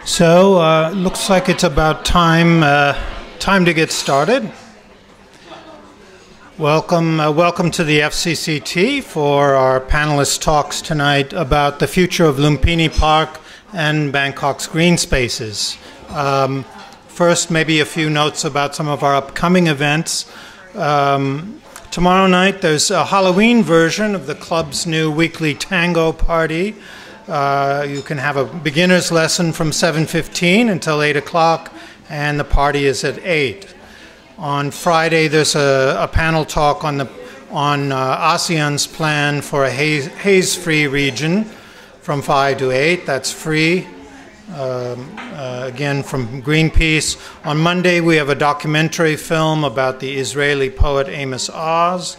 So, looks like it's about time to get started. Welcome to the FCCT for our panelist talks tonight about the future of Lumpini Park and Bangkok's green spaces. First, maybe a few notes about some of our upcoming events. Tomorrow night, there's a Halloween version of the club's new weekly tango party. You can have a beginner's lesson from 7:15 until 8 o'clock, and the party is at 8. On Friday, there's a panel talk on ASEAN's plan for a haze-free region from 5 to 8. That's free, again from Greenpeace. On Monday, we have a documentary film about the Israeli poet Amos Oz.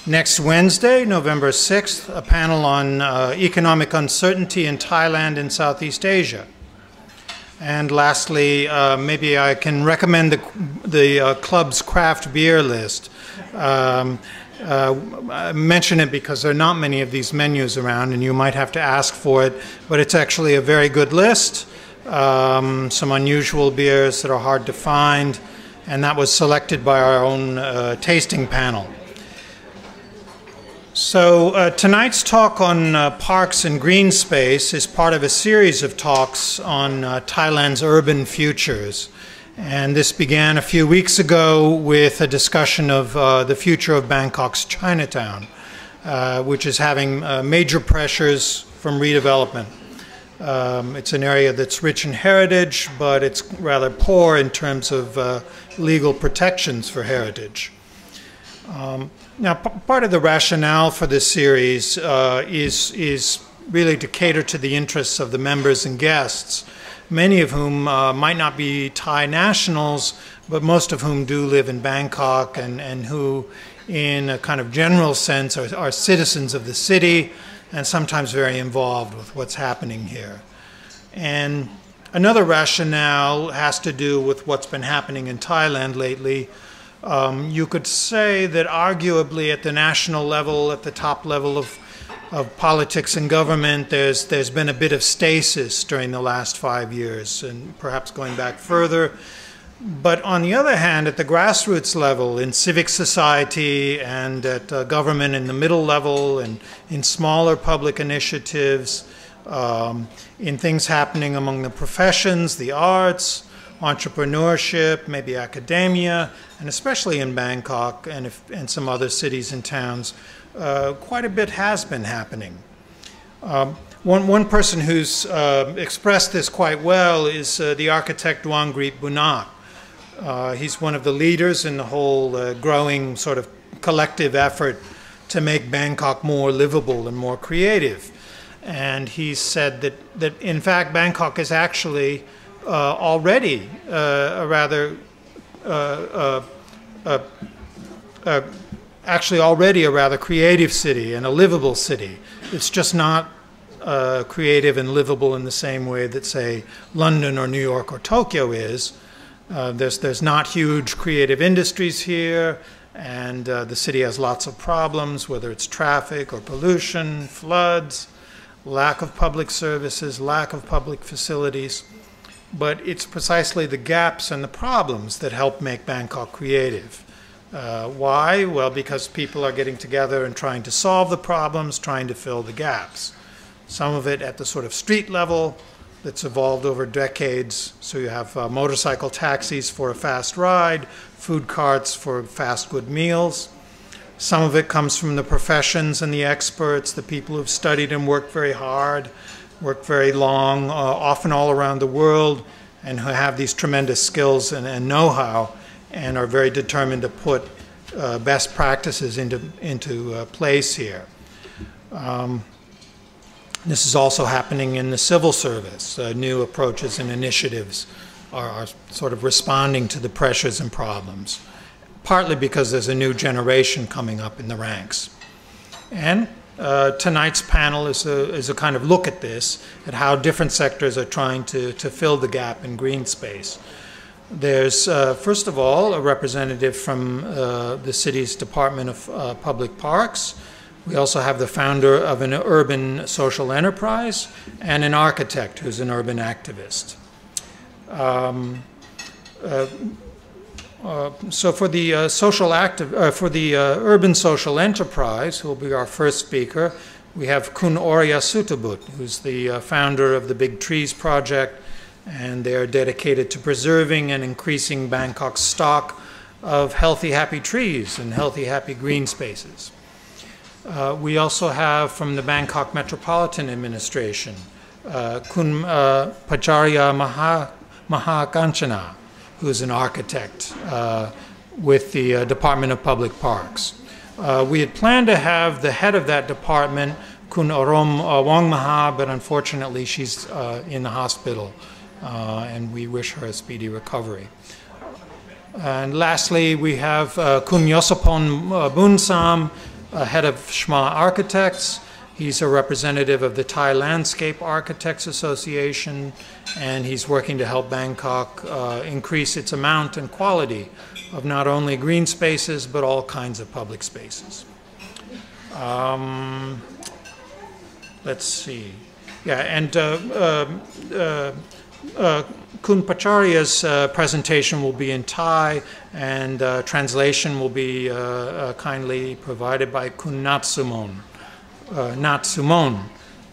Next Wednesday, November 6th, a panel on economic uncertainty in Thailand and Southeast Asia. And lastly, maybe I can recommend the club's craft beer list. I mention it because there are not many of these menus around, and you might have to ask for it, but it's actually a very good list. Some unusual beers that are hard to find, and that was selected by our own tasting panel. So tonight's talk on parks and green space is part of a series of talks on Thailand's urban futures. And this began a few weeks ago with a discussion of the future of Bangkok's Chinatown, which is having major pressures from redevelopment. It's an area that's rich in heritage, but it's rather poor in terms of legal protections for heritage. Now, part of the rationale for this series is really to cater to the interests of the members and guests, many of whom might not be Thai nationals, but most of whom do live in Bangkok and who, in a kind of general sense, are citizens of the city and sometimes very involved with what's happening here. And another rationale has to do with what's been happening in Thailand lately. You could say that arguably at the national level, at the top level of politics and government, there's been a bit of stasis during the last 5 years, and perhaps going back further. But on the other hand, at the grassroots level, in civic society and at government in the middle level and in smaller public initiatives, in things happening among the professions, the arts, entrepreneurship, maybe academia, and especially in Bangkok and some other cities and towns, quite a bit has been happening. One person who's expressed this quite well is the architect Wangrit Bunak. He's one of the leaders in the whole growing sort of collective effort to make Bangkok more livable and more creative. And he said that in fact Bangkok is actually already a rather creative city and a livable city. It's just not creative and livable in the same way that, say, London or New York or Tokyo is. There's not huge creative industries here, and the city has lots of problems, whether it's traffic or pollution, floods, lack of public services, lack of public facilities. But it's precisely the gaps and the problems that help make Bangkok creative. Why? Well, because people are getting together and trying to solve the problems, trying to fill the gaps. Some of it at the sort of street level that's evolved over decades. So you have motorcycle taxis for a fast ride, food carts for fast good meals. Some of it comes from the professions and the experts, the people who've studied and worked very hard, worked very long, often all around the world, and who have these tremendous skills and know-how and are very determined to put best practices into place here. This is also happening in the civil service. New approaches and initiatives are sort of responding to the pressures and problems, partly because there's a new generation coming up in the ranks. And tonight's panel is a kind of look at this, at how different sectors are trying to fill the gap in green space. There's, first of all, a representative from the city's Department of Public Parks. We also have the founder of an urban social enterprise and an architect who's an urban activist. So for the urban social enterprise, who will be our first speaker, we have Kun Orya Sutabut, who's the founder of the Big Trees Project, and they are dedicated to preserving and increasing Bangkok's stock of healthy, happy trees and healthy, happy green spaces. We also have from the Bangkok Metropolitan Administration, Kun Pacharya Mahakanchana, who's an architect with the Department of Public Parks. We had planned to have the head of that department, Kun Orom Wongmaha, but unfortunately she's in the hospital, and we wish her a speedy recovery. And lastly, we have Kun Yosapon Bunsam, head of Shma Architects. He's a representative of the Thai Landscape Architects Association, and he's working to help Bangkok increase its amount and quality of not only green spaces, but all kinds of public spaces. Let's see. Yeah, and Kun Pacharya's presentation will be in Thai, and translation will be kindly provided by Kun Natsumon,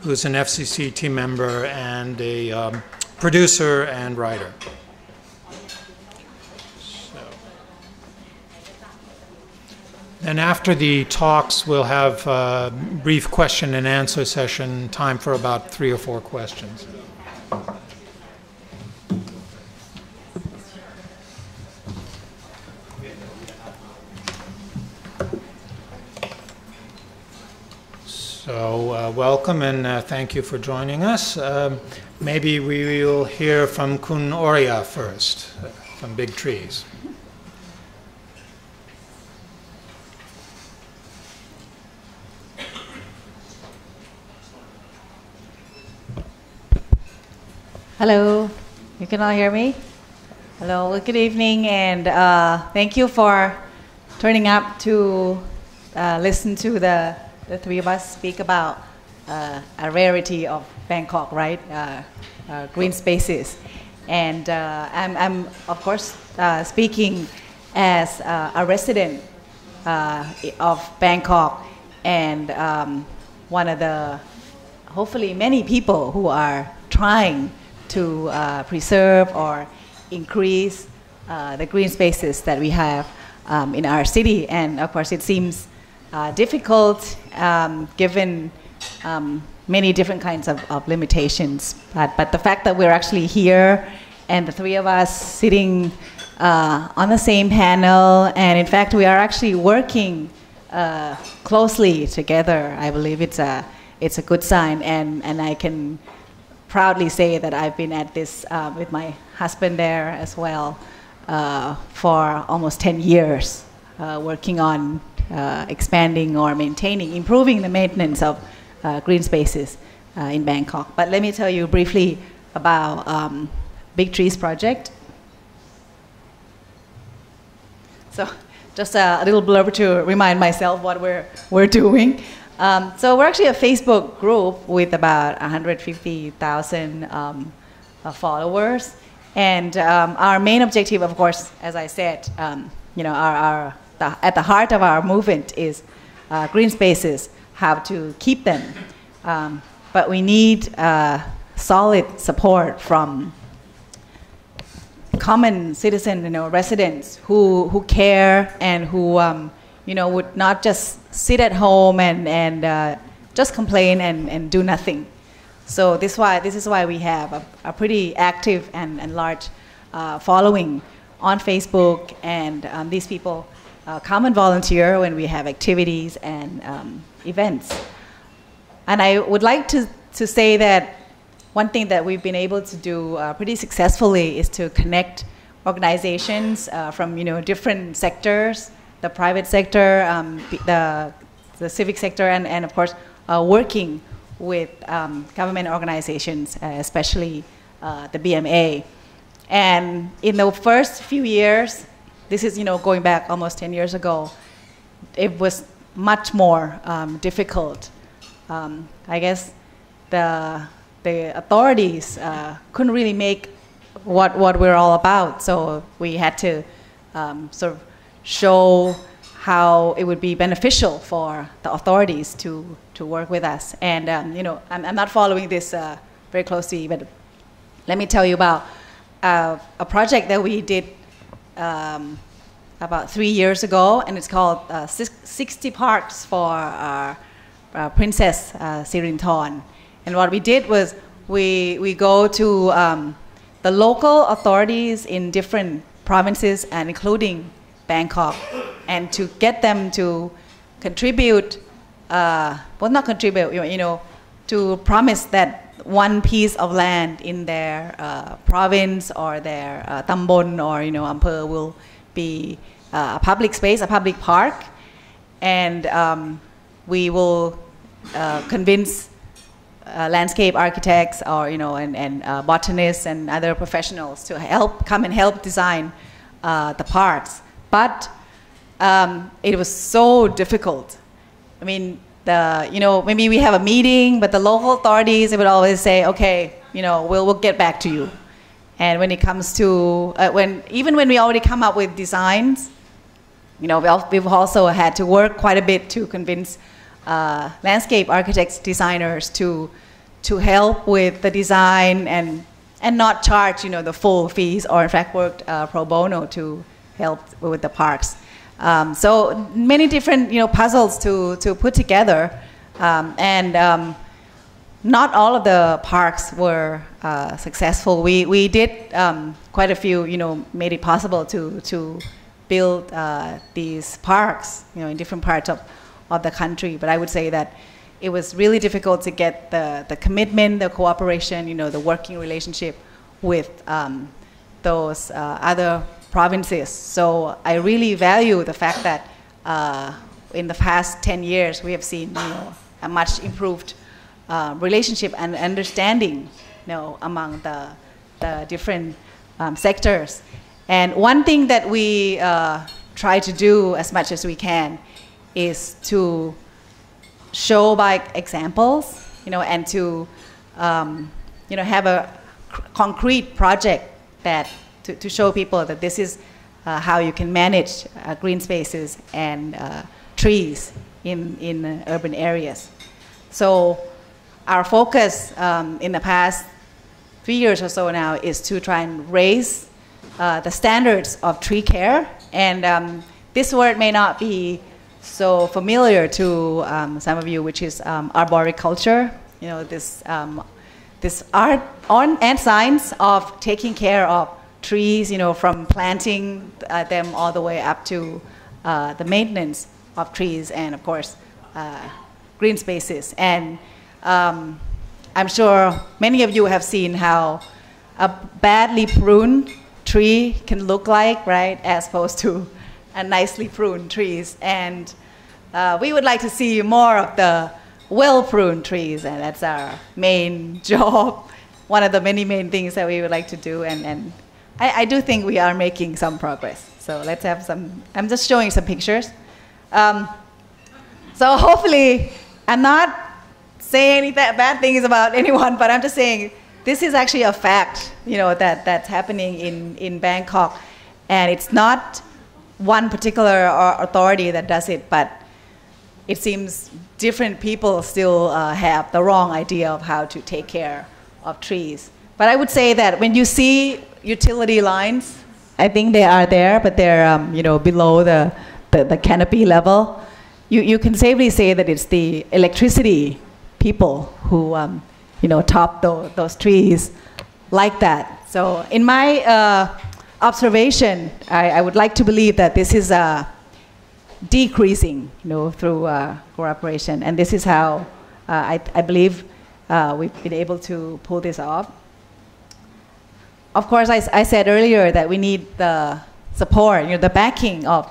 who's an FCCT member and a producer and writer. And after the talks, we'll have a brief question and answer session, time for about 3 or 4 questions. So welcome and thank you for joining us. Maybe we will hear from Kun Orya first, from Big Trees. Hello, you can all hear me? Hello, well, good evening, and thank you for turning up to listen to the 3 of us speak about a rarity of Bangkok, right? Green spaces. And I'm of course, speaking as a resident of Bangkok, and one of the, hopefully, many people who are trying to preserve or increase the green spaces that we have in our city. And of course, it seems difficult given many different kinds of limitations. But the fact that we're actually here and the 3 of us sitting on the same panel, and in fact, we are actually working closely together, I believe it's a good sign. And I can proudly say that I've been at this with my husband there as well for almost 10 years, working on expanding or maintaining, improving the maintenance of green spaces in Bangkok. But let me tell you briefly about Big Trees Project. So just a little blurb to remind myself what we're doing. So we're actually a Facebook group with about 150,000 followers, and our main objective, of course, as I said, at the heart of our movement is green spaces, how to keep them, but we need solid support from common citizens, residents who care and who would not just sit at home and just complain and do nothing. So this is why we have a pretty active and large following on Facebook, and these people come and volunteer when we have activities and events. And I would like to say that one thing that we've been able to do pretty successfully is to connect organizations from different sectors, the private sector, the civic sector, and of course working with government organizations, especially the BMA. And in the first few years, this is going back almost 10 years ago, it was much more difficult. I guess the authorities couldn't really make what we're all about. So we had to sort of show how it would be beneficial for the authorities to work with us. And I'm not following this very closely, but let me tell you about a project that we did about 3 years ago, and it's called 60 Parks for Princess Sirinthorn. And what we did was we go to the local authorities in different provinces, and including Bangkok, and to get them to contribute, not contribute, to promise that one piece of land in their province or their tambon or ampere will be a public space, a public park, and we will convince landscape architects or and botanists and other professionals to come and help design the parks. But it was so difficult. I mean, maybe we have a meeting, but the local authorities, they would always say, okay, we'll get back to you. And when it comes to, even when we already come up with designs, we've also had to work quite a bit to convince landscape architects, designers to help with the design and not charge, the full fees, or in fact worked pro bono to help with the parks. So many different, puzzles to put together, and not all of the parks were successful. We did quite a few, made it possible to build these parks, in different parts of the country. But I would say that it was really difficult to get the commitment, the cooperation, the working relationship with those other provinces. So I really value the fact that in the past 10 years we have seen a much improved relationship and understanding among the different sectors. And one thing that we try to do as much as we can is to show by examples, and to have a concrete project that to show people that this is how you can manage green spaces and trees in urban areas. So our focus in the past 3 years or so now is to try and raise the standards of tree care. And this word may not be so familiar to some of you, which is arboriculture. This art and science of taking care of trees, from planting them all the way up to the maintenance of trees, and of course green spaces. And I'm sure many of you have seen how a badly pruned tree can look like, right, as opposed to a nicely pruned trees. And we would like to see more of the well-pruned trees, and that's our main job, one of the many main things that we would like to do. And I do think we are making some progress. So let's have some, I'm just showing some pictures. So hopefully I'm not saying any bad things about anyone, but I'm just saying this is actually a fact, that's happening in Bangkok. And it's not one particular authority that does it, but it seems different people still have the wrong idea of how to take care of trees. But I would say that when you see utility lines, I think they are there, but they're below the canopy level. You can safely say that it's the electricity people who top those trees like that. So in my observation, I would like to believe that this is decreasing, through cooperation, and this is how I believe we've been able to pull this off. Of course, I said earlier that we need the support, the backing of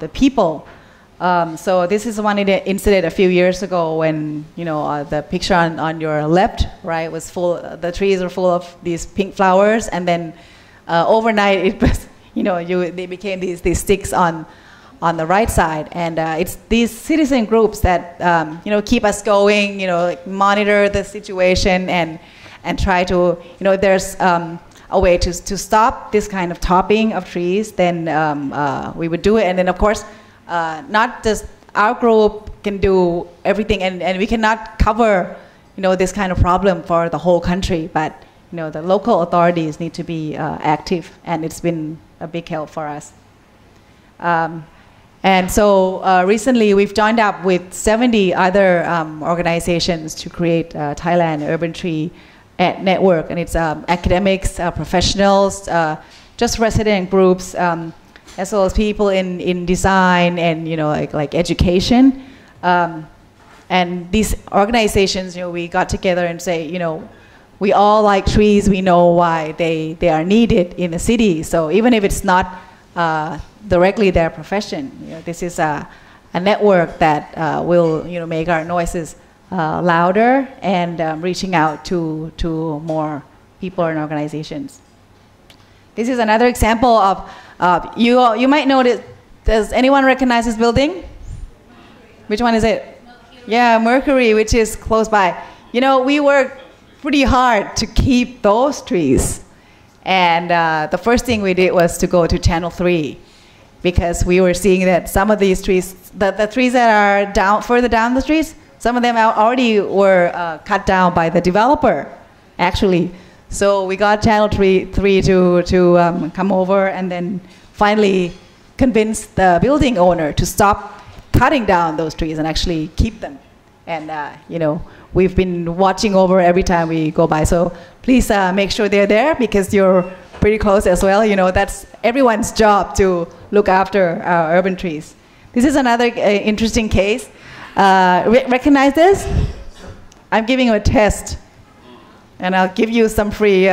the people. So this is one incident a few years ago when, the picture on your left, right, was full, the trees were full of these pink flowers, and then overnight it was, they became these sticks on the right side. And it's these citizen groups that, keep us going, monitor the situation and try to, if there's a way to stop this kind of topping of trees, then we would do it. And then of course, not just our group can do everything, and we cannot cover, this kind of problem for the whole country, but the local authorities need to be active, and it's been a big help for us. And so recently we've joined up with 70 other organizations to create Thailand Urban Tree Network, and it's academics, professionals, just resident groups, as well as people in design and like education. And these organizations, we got together and say, we all like trees. We know why they are needed in the city. So even if it's not directly their profession, this is a network that will make our noises louder and reaching out to more people and organizations. This is another example of you might notice. Does anyone recognize this building? Which one is it? Mercury. Yeah, Mercury, which is close by. We work pretty hard to keep those trees. And the first thing we did was to go to Channel 3, because we were seeing that some of these trees, the trees that are further down the streets, some of them already were cut down by the developer, actually. So we got Channel 3 to come over and then finally convince the building owner to stop cutting down those trees and actually keep them. And we've been watching over every time we go by. So please make sure they're there, because you're pretty close as well. That's everyone's job to look after our urban trees. This is another interesting case. Recognize this? I'm giving you a test, and I'll give you some free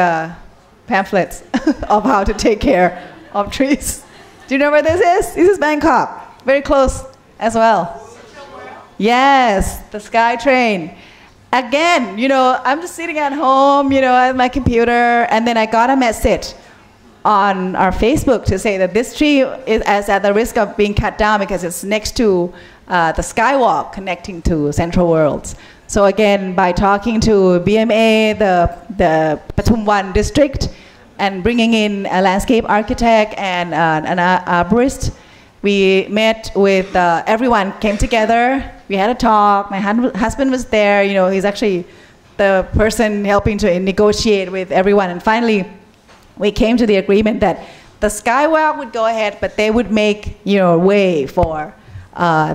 pamphlets of how to take care of trees. Do you know where this is? This is Bangkok, very close as well. Yes, the Sky Train. Again, I'm just sitting at home, at my computer, and then I got a message on our Facebook to say that this tree is at the risk of being cut down because it's next to the skywalk connecting to Central Worlds. So again, by talking to BMA, the Pathumwan district, and bringing in a landscape architect and an arborist, we met with everyone, came together. We had a talk. My husband was there. He's actually the person helping to negotiate with everyone. And finally, we came to the agreement that the skywalk would go ahead, but they would make way for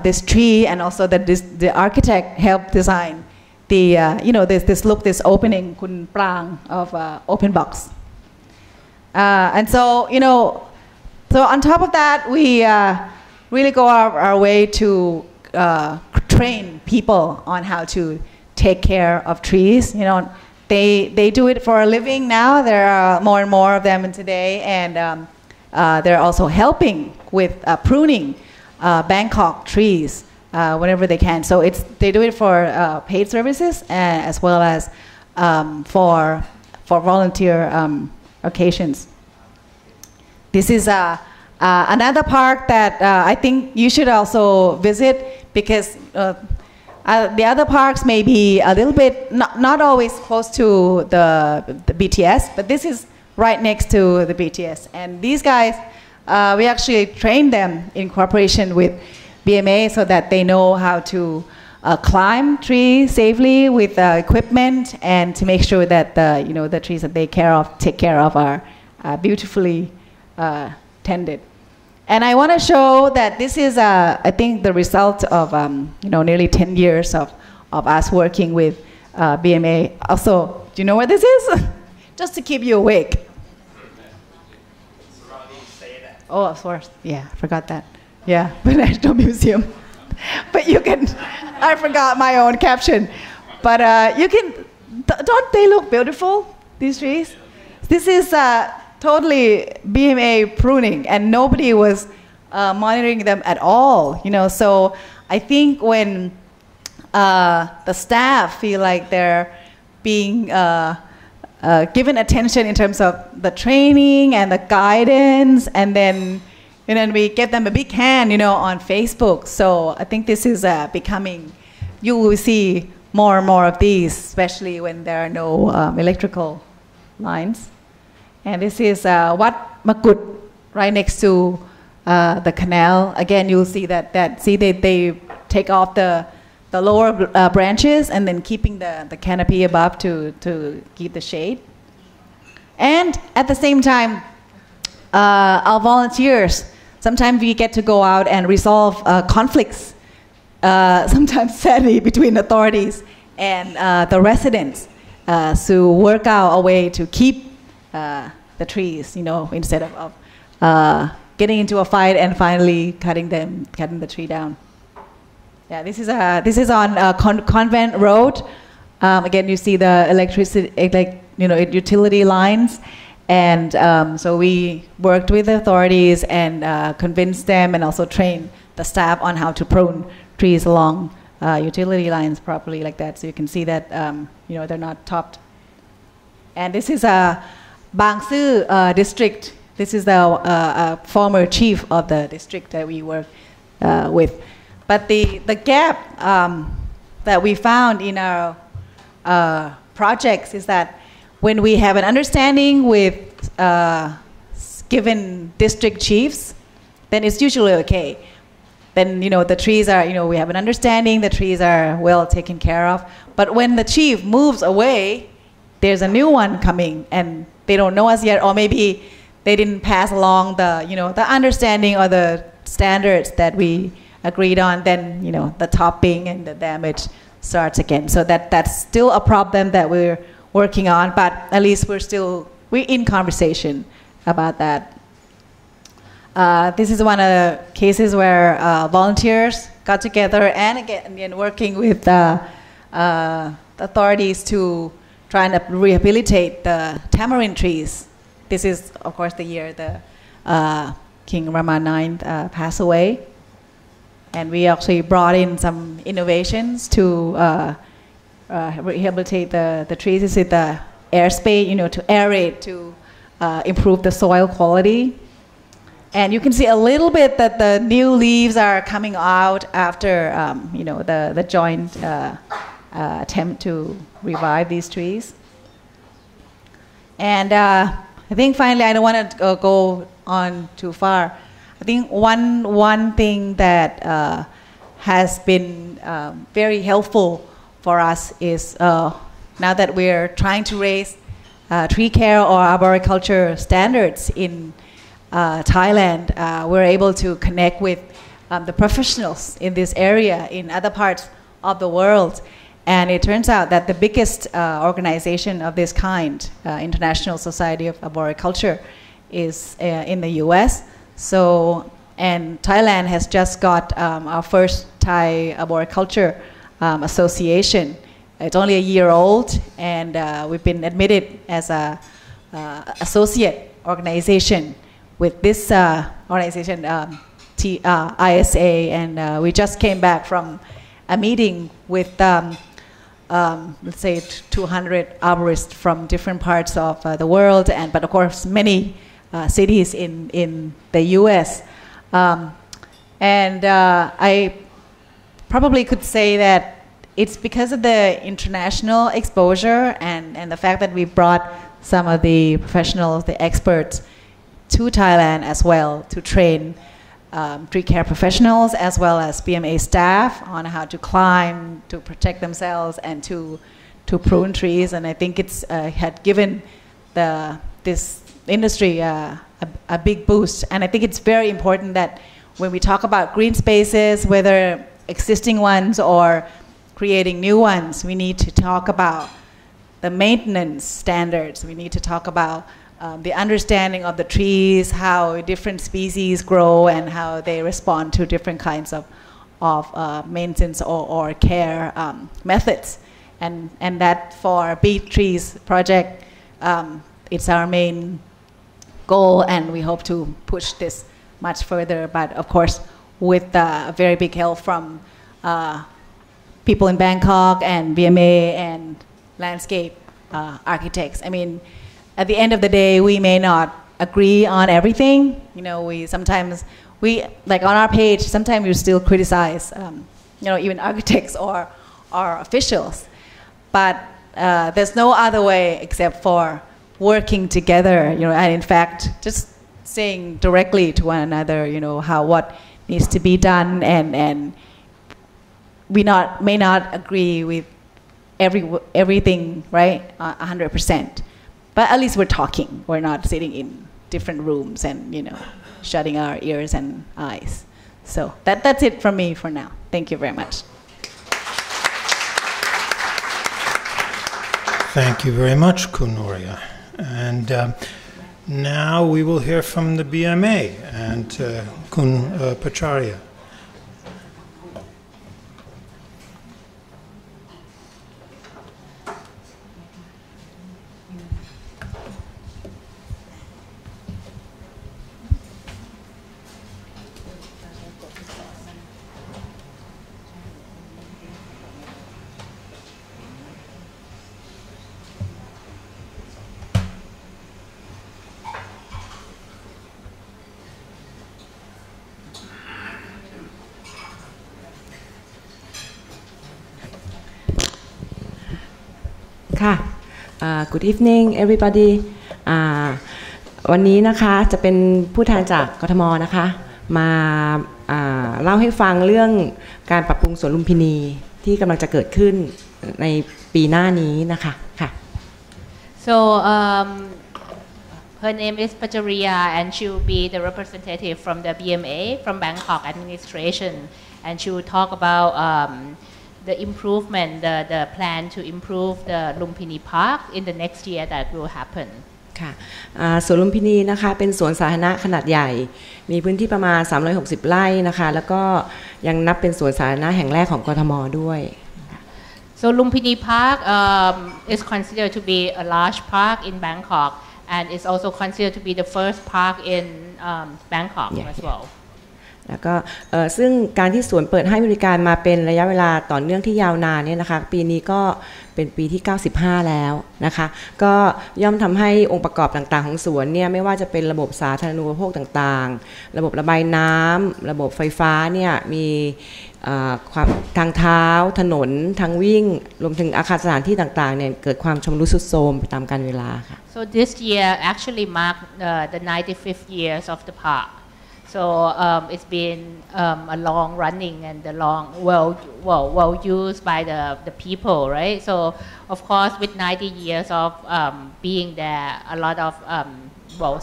this tree, and also that the architect helped design the this opening kun prang of open box. And so so on top of that, we really go our way to train people on how to take care of trees. They do it for a living now. There are more and more of them today, and they're also helping with pruning Bangkok trees whenever they can. So they do it for paid services as well as for volunteer occasions. This is another park that I think you should also visit, because the other parks may be a little bit, not always close to the BTS, but this is right next to the BTS. And these guys, we actually trained them in cooperation with BMA so that they know how to climb trees safely with equipment, and to make sure that the trees that they take care of are beautifully tended. And I want to show that this is, I think, the result of nearly 10 years of us working with BMA. Also, do you know what this is? Just to keep you awake. Oh, of course. Yeah, I forgot that. Yeah, the National Museum. But you can, I forgot my own caption. But you can, don't they look beautiful, these trees? This is totally BMA pruning, and nobody was monitoring them at all. So I think when the staff feel like they're being given attention in terms of the training and the guidance, and then we give them a big hand, on Facebook. So I think this is becoming, you will see more and more of these, especially when there are no electrical lines. And this is Wat Makut, right next to the canal. Again, you'll see that they take off the lower branches and then keeping the canopy above to keep the shade. And at the same time, our volunteers, sometimes we get to go out and resolve conflicts, sometimes sadly between authorities and the residents, to work out a way to keep the trees, instead of getting into a fight and finally cutting the tree down. Yeah, this is on Convent Road. Again, you see the electricity, utility lines, and so we worked with the authorities and convinced them, and also trained the staff on how to prune trees along utility lines properly, like that. So you can see that they're not topped. And this is a Bang Sư district. This is the former chief of the district that we work with. But the gap that we found in our projects is that when we have an understanding with given district chiefs, then it's usually okay. Then the trees are, we have an understanding, the trees are well taken care of. But when the chief moves away, there's a new one coming and they don't know us yet, or maybe they didn't pass along the the understanding or the standards that we agreed on. Then the topping and the damage starts again. So that's still a problem that we're working on, but at least we're in conversation about that. This is one of the cases where volunteers got together and again working with the authorities to try and rehabilitate the tamarind trees. This is, of course, the year the King Rama IX passed away. And we actually brought in some innovations to rehabilitate the trees. This is the airspace, to aerate, to improve the soil quality. And you can see a little bit that the new leaves are coming out after the joint attempt to revive these trees. And I think finally, I don't want to go on too far. I think one thing that has been very helpful for us is now that we're trying to raise tree care or arboriculture standards in Thailand, we're able to connect with the professionals in this area in other parts of the world. And it turns out that the biggest organization of this kind, International Society of Arboriculture, is in the US. So, and Thailand has just got our first Thai Arboriculture Association. It's only a year old, and we've been admitted as a associate organization with this organization, ISA, and we just came back from a meeting with, let's say, 200 arborists from different parts of the world, but of course many cities in the US. I probably could say that it's because of the international exposure and the fact that we brought some of the professionals, the experts, to Thailand as well to train tree care professionals as well as BMA staff on how to climb, to protect themselves, and to prune trees. And I think it's had given this industry a big boost. And I think it's very important that when we talk about green spaces, whether existing ones or creating new ones, we need to talk about the maintenance standards. We need to talk about the understanding of the trees, how different species grow, and how they respond to different kinds of maintenance or care methods. And that for Beat Trees project, it's our main goal, and we hope to push this much further, but of course with very big help from people in Bangkok and BMA and landscape architects. I mean, at the end of the day, we may not agree on everything. Sometimes like on our page, sometimes we still criticize, even architects or officials. But there's no other way except for working together, and in fact, just saying directly to one another, what needs to be done, and we may not agree with everything, right, 100%, but at least we're talking. We're not sitting in different rooms and shutting our ears and eyes. So that's it from me for now. Thank you very much. Thank you very much, Kunuria. And now we will hear from the BMA and Kun Pacharia. Good evening everybody. วันนี้นะคะจะเป็นผู้แทนจากกทมนะคะมาเล่าให้ฟังเรื่องการปรับปรุงสวนลุมพินีที่กำลังจะเกิดขึ้นในปีหน้านี้นะคะค่ะ So her name is Pacharia and she will be the representative from the BMA from Bangkok Administration, and she will talk about the improvement, the plan to improve the Lumpini Park in the next year that will happen. ค่ะสวนลุมพินีนะคะเป็นสวนสาธารณะขนาดใหญ่มีพื้นที่ประมาณ360ไร่นะคะแล้วก็ยังนับเป็นสวนสาธารณะแห่งแรกของกทมด้วย So Lumpini Park is considered to be a large park in Bangkok, and is also considered to be the first park in Bangkok as well. แล้วก็ซึ่งการที่สวนเปิดให้บริการมาเป็นระยะเวลาต่อเนื่องที่ยาวนานเนี่ยนะคะปีนี้ก็เป็นปีที่95แล้วนะคะก็ย่อมทำให้องค์ประกอบต่างๆของสวนเนี่ยไม่ว่าจะเป็นระบบสาธารณูปโภคต่างๆระบบระบายน้ำระบบไฟฟ้าเนี่ยมีความทางเท้าถนนทางวิ่งรวมถึงอาคารสถานที่ต่างๆเนี่ยเกิดความชำรุดทรุดโทรมไปตามกาลเวลาค่ะ So this year actually marked the 95th years of the park. So it's been a long running and the well used by the people, right? So of course with 90 years of being there, a lot of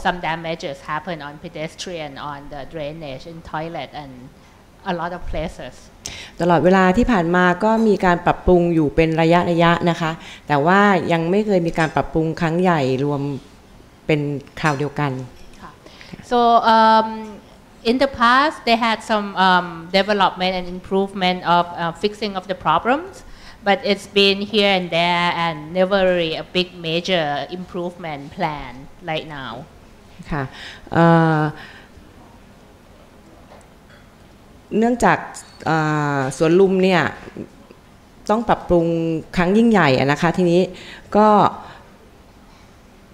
some damages happen on pedestrian, on the drainage, in toilet, and a lot of places. ตลอดเวลาที่ผ่านมาก็มีการปรับปรุงอยู่เป็นระยะนะคะแต่ว่ายังไม่เคยมีการปรับปรุงครั้งใหญ่รวมเป็นคราวเดียวกัน So in the past, they had some development and improvement of fixing of the problems, but it's been here and there and never really a big major improvement plan right now. ค่ะเนื่องจากสวนลุมเนี่ยต้องปรับปรุงครั้งยิ่งใหญ่นะคะทีนี้ก็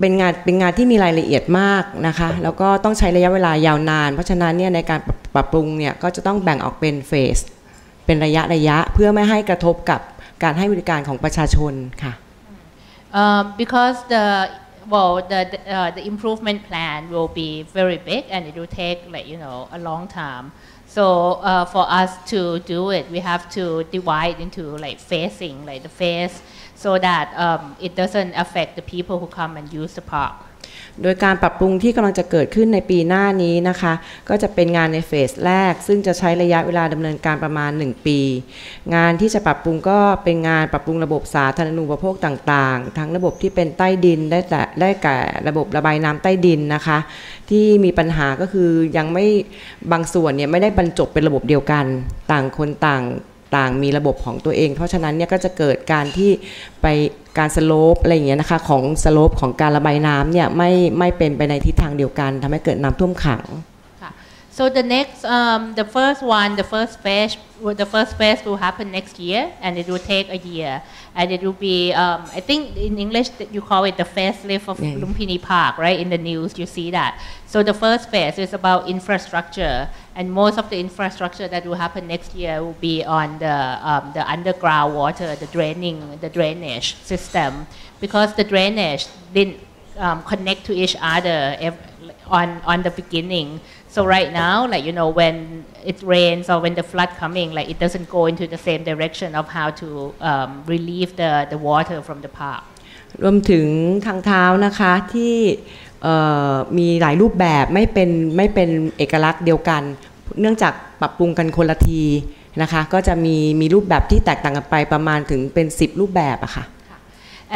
เป็นงานที่มีรายละเอียดมากนะคะแล้วก็ต้องใช้ระยะเวลายาวนานเพราะฉะนั้นเนี่ยในการปรับปรุงเนี่ยก็จะต้องแบ่งออกเป็นเฟสเป็นระยะเพื่อไม่ให้กระทบกับการให้บริการของประชาชนค่ะ because the improvement plan will be very big and it will take a long time. So for us to do it, we have to divide into phasing, the phase, so that it doesn't affect the people who come and use the park. โดยการปรับปรุงที่กำลังจะเกิดขึ้นในปีหน้านี้นะคะก็จะเป็นงานในเฟสแรกซึ่งจะใช้ระยะเวลาดำเนินการประมาณ1ปีงานที่จะปรับปรุงก็เป็นงานปรับปรุงระบบสาธารณูปโภคต่างๆทั้งระบบที่เป็นใต้ดินได้แก่ระบบระบายน้ำใต้ดินนะคะที่มีปัญหาก็คือยังไม่บางส่วนเนี่ยไม่ได้บรรจบเป็นระบบเดียวกันต่างคนต่างมีระบบของตัวเองเพราะฉะนั้นเนี่ยก็จะเกิดการที่ไปการสโลปอะไรอย่างเงี้ยนะคะของสโลปของการระบายน้ำเนี่ยไม่เป็นไปในทิศทางเดียวกันทำให้เกิดน้ำท่วมขัง So the next, the first phase will happen next year, and it will take a year, and it will be, I think in English you call it the facelift of Lumpini Park, right? In the news you see that. So the first phase is about infrastructure, and most of the infrastructure that will happen next year will be on the underground water, the drainage system, because the drainage didn't connect to each other on the beginning. So right now, like when it rains or when the flood coming, like it doesn't go into the same direction of how to relieve the water from the park. รวมถึงทางเท้านะคะที่มีหลายรูปแบบไม่เป็นเอกลักษณ์เดียวกันเนื่องจากปรับปรุงกันคนละทีนะคะก็จะมีรูปแบบที่แตกต่างกันไปประมาณถึงเป็น10รูปแบบอะค่ะ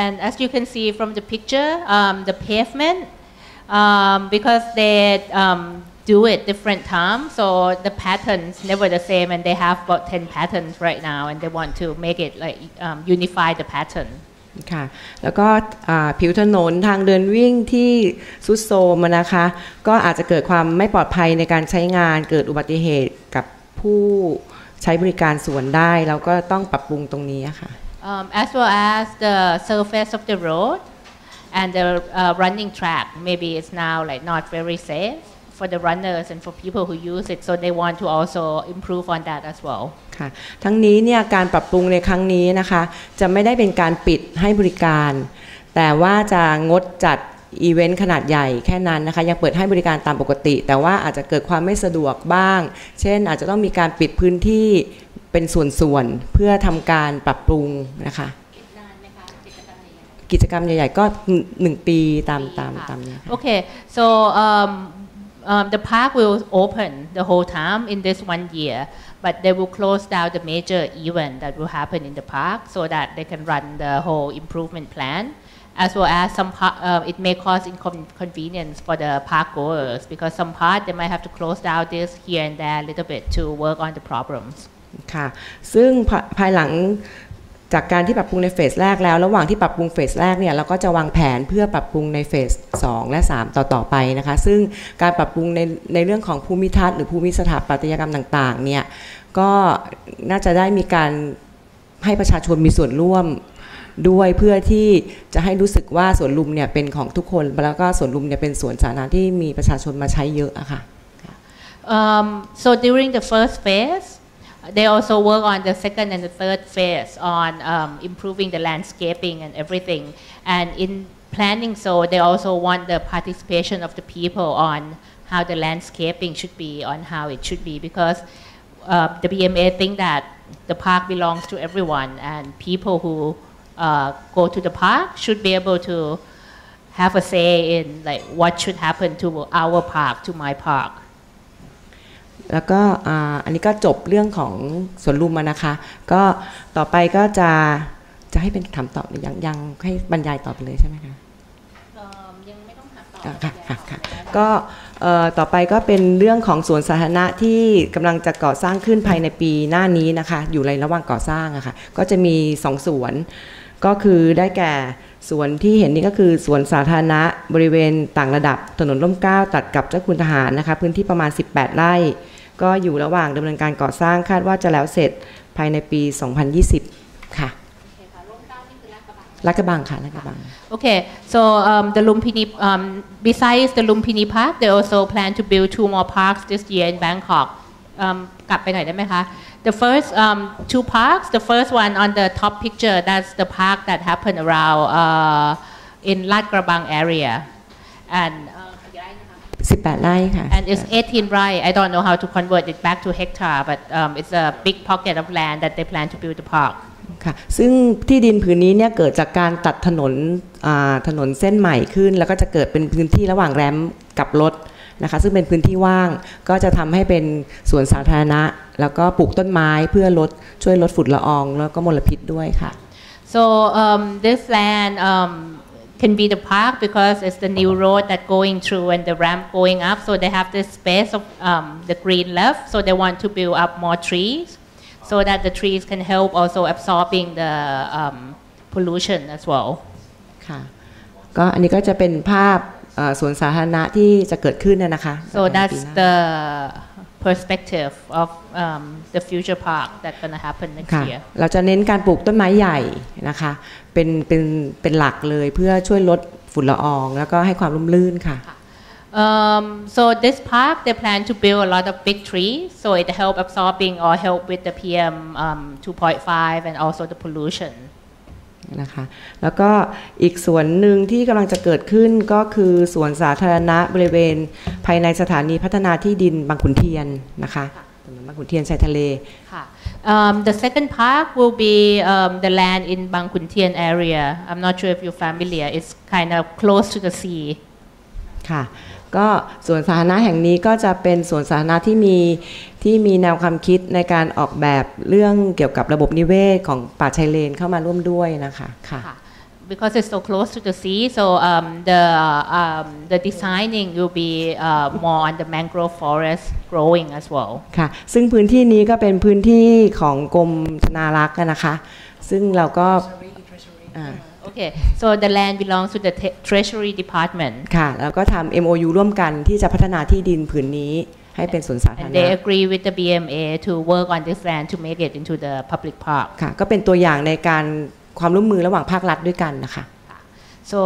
And as you can see from the picture, the pavement because they do it different times, so the patterns never the same, and they have about 10 patterns right now, and they want to make it like unify the pattern. ค่ะแล้วก็ผิวถนนทางเดินวิ่งที่ทรุดโทรมนะคะก็อาจจะเกิดความไม่ปลอดภัยในการใช้งานเกิดอุบัติเหตุกับผู้ใช้บริการสวนได้แล้วก็ต้องปรับปรุงตรงนี้ค่ะ as well as the surface of the road and the running track maybe it's now like not very safe for the runners and for people who use it, so they want to also improve on that as well. ค่ะทั้งนี้เนี่ยการปรับปรุงในครั้งนี้นะคะจะไม่ได้เป็นการปิดให้บริการแต่ว่าจะงดจัดอีเวนต์ขนาดใหญ่แค่นั้นนะคะยังเปิดให้บริการตามปกติแต่ว่าอาจจะเกิดความไม่สะดวกบ้างเช่นอาจจะต้องมีการปิดพื้นที่เป็นส่วนๆเพื่อทำการปรับปรุงนะคะกิจกรรมใหญ่ๆก็1 ปีตามนี้ Okay, so the park will open the whole time in this 1 year, but they will close down the major event that will happen in the park so that they can run the whole improvement plan, as well as it may cause inconvenience for the park goers because some part they might have to close down this here and there a little bit to work on the problems. ค่ะซึ่งภายหลังจากการที่ปรับปรุงในเฟสแรกแล้วระหว่างที่ปรับปรุงเฟสแรกเนี่ยเราก็จะวางแผนเพื่อปรับปรุงในเฟส2และ3ต่อไปนะคะซึ่งการปรับปรุงในเรื่องของภูมิทัศน์หรือภูมิสถาปัตยกรรมต่างๆเนี่ยก็น่าจะได้มีการให้ประชาชนมีส่วนร่วมด้วยเพื่อที่จะให้รู้สึกว่าสวนลุมเนี่ยเป็นของทุกคนแล้วก็สวนลุมเนี่ยเป็นสวนสาธารณะที่มีประชาชนมาใช้เยอะอะค่ะ so during the first phase they also work on the second and the third phase on improving the landscaping and everything. And in planning, so they also want the participation of the people on how the landscaping should be, on how it should be, because the BMA think that the park belongs to everyone, and people who go to the park should be able to have a say in like what should happen to our park, to my park. แล้วก็อันนี้ก็จบเรื่องของสวนลุมนะคะก็ต่อไปก็จะให้เป็นถามตอบหรือยังให้บรรยายต่อไปเลยใช่ไหมคะยังไม่ต้องถามต่อค่ะก็ต่อไปก็เป็นเรื่องของสวนสาธารณะที่กำลังจะก่อสร้างขึ้นภายในปีหน้านี้นะคะอยู่ในระหว่างก่อสร้างอะค่ะก็จะมี2สวนก็คือได้แก่สวนที่เห็นนี่ก็คือสวนสาธารณะบริเวณต่างระดับถนนร่มเกล้าตัดกับเจ้าคุณทหารนะคะพื้นที่ประมาณ18 ไร่ก็อยู่ระหว่างดำเนินการก่อสร้างคาดว่าจะแล้วเสร็จภายในปี 2020 ค่ะลาดกระบังค่ะลาดกระบัง Okay, so the Lumpini besides the Lumpini Park, they also plan to build 2 more parks this year in Bangkok. กลับไปหน่อยได้ไหมคะ The first 2 parks, the first one on the top picture, that's the park that happened around in Lat Krabang area, and 18 ไร่ค่ะ and it's 18 rai. I don't know how to convert it back to hectare, but it's a big pocket of land that they plan to build the park. ค่ะซึ่งที่ดินผืนนี้เนี่ยเกิดจากการตัดถนนเส้นใหม่ขึ้นแล้วก็จะเกิดเป็นพื้นที่ระหว่างแรมกับรถนะคะซึ่งเป็นพื้นที่ว่างก็จะทำให้เป็นสวนสาธารณะแล้วก็ปลูกต้นไม้เพื่อช่วยลดฝุ่นละอองแล้วก็มลพิษด้วยค่ะ So this land can be the park because it's the new road that going through and the ramp going up, so they have this space of the green left, so they want to build up more trees so that the trees can help also absorbing the pollution as well. ค่ะก็อันนี้ก็จะเป็นภาพสวนสาธารณะที่จะเกิดขึ้นนะคะ So that's the perspective of the future park that's going to happen next year. เราจะเน้นการปลูกต้นไม้ใหญ่นะคะเป็นหลักเลยเพื่อช่วยลดฝุ่นละอองแล้วก็ให้ความร่มรื่นค่ะ So this park they plan to build a lot of big trees, so it help absorbing or help with the PM 2.5 and also the pollution. นะคะแล้วก็อีกส่วนหนึ่งที่กำลังจะเกิดขึ้นก็คือสวนสาธารณะบริเวณภายในสถานีพัฒนาที่ดินบางขุนเทียนนะคะบางขุนเทียนชายทะเลค่ะ The second park will be the land in Bang Khun Tien area. I'm not sure if you're familiar. It's kind of close to the sea. ค่ะก็สวนสาธารณะแห่งนี้ก็จะเป็นสวนสาธารณะที่มีแนวความคิดในการออกแบบเรื่องเกี่ยวกับระบบนิเวศของป่าชายเลนเข้ามาร่วมด้วยนะคะค่ะ Because it's so close to the sea, so the designing will be more on the mangrove forest growing as well. ค่ะซึ่งพื้นที่นี้ก็เป็นพื้นที่ของกรมธนารักษ์นะคะซึ่งเราก็Okay, so the land belongs to the Treasury Department. ค่ะแล้วก็ทำ MOU ร่วมกันที่จะพัฒนาที่ดินผืนนี้ให้เป็นสวนสาธารณะ And they agree with the BMA to work on this land to make it into the public park. ค่ะก็เป็นตัวอย่างในการความร่วมมือระหว่างภาครัฐด้วยกันนะคะ So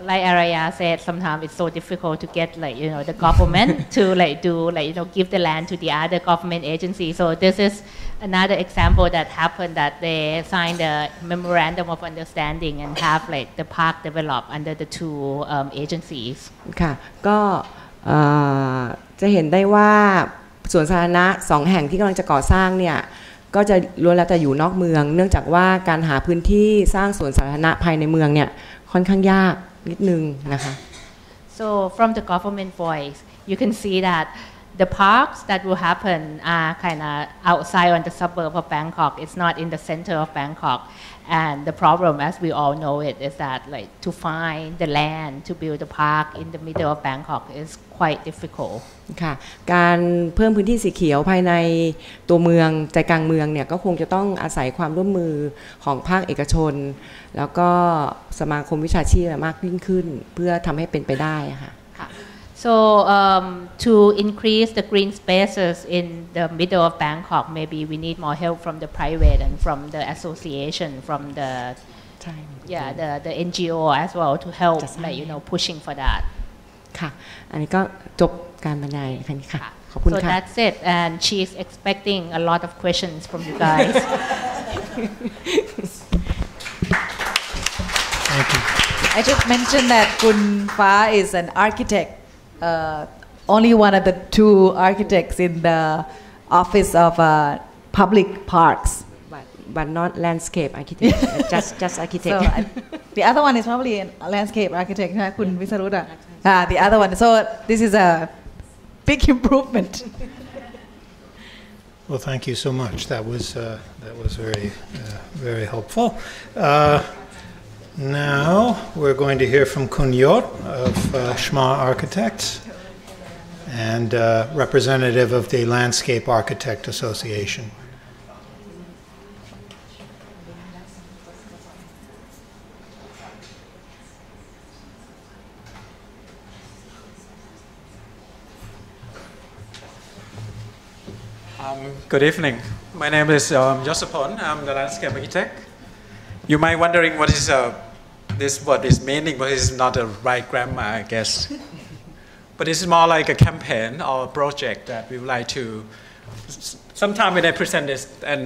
like Araya said, sometimes it's so difficult to get the government to give the land to the other government agency. So this is another example that happened that they signed a memorandum of understanding and have the park developed under the two agencies. ค่ะก็จะเห็นได้ว่าสวนสาธารณะ2แห่งที่กำลังจะก่อสร้างเนี่ยก็จะล้วนแล้วแต่อยู่นอกเมืองเนื่องจากว่าการหาพื้นที่สร้างสวนสาธารณะภายในเมืองเนี่ยค่อนข้างยากนิดนึงนะคะ So from the government voice you can see that the parks that will happen are kind of outside on the suburb of Bangkok. It's not in the center of Bangkok. And the problem, as we all know it, is that to find the land to build a park in the middle of Bangkok is quite difficult. ค่ะการเพิ่มพื้นที่สีเขียวภายในตัวเมืองใจกลางเมืองเนี่ยก็คงจะต้องอาศัยความร่วมมือของภาคเอกชนแล้วก็สมาคมวิชาชีพมากยิ่งขึ้นเพื่อทำให้เป็นไปได้ค่ะ So to increase the green spaces in the middle of Bangkok, maybe we need more help from the private and from the association, from the NGO as well to help pushing for that. ค่ะอันนี้ก็จบการบรรยายครั้งนี้ค่ะขอบคุณค่ะ So that's it, and she's expecting a lot of questions from you guys. Thank you. I just mentioned that Kun Fa is an architect. Only one of the two architects in the office of public parks. But not landscape architect, just architect. So, the other one is probably a landscape architect, Kun Visaruda. The other one. So this is a big improvement. Well, thank you so much. That was very very helpful. Now we're going to hear from Kun Yot of Shma Architects and representative of the Landscape Architect Association. Good evening. My name is Yosapon. I'm the landscape architect. You might wondering what is this word is meaning, but it's not the right grammar, I guess. But this is more like a campaign or a project that we would like to. Sometimes when I present this, and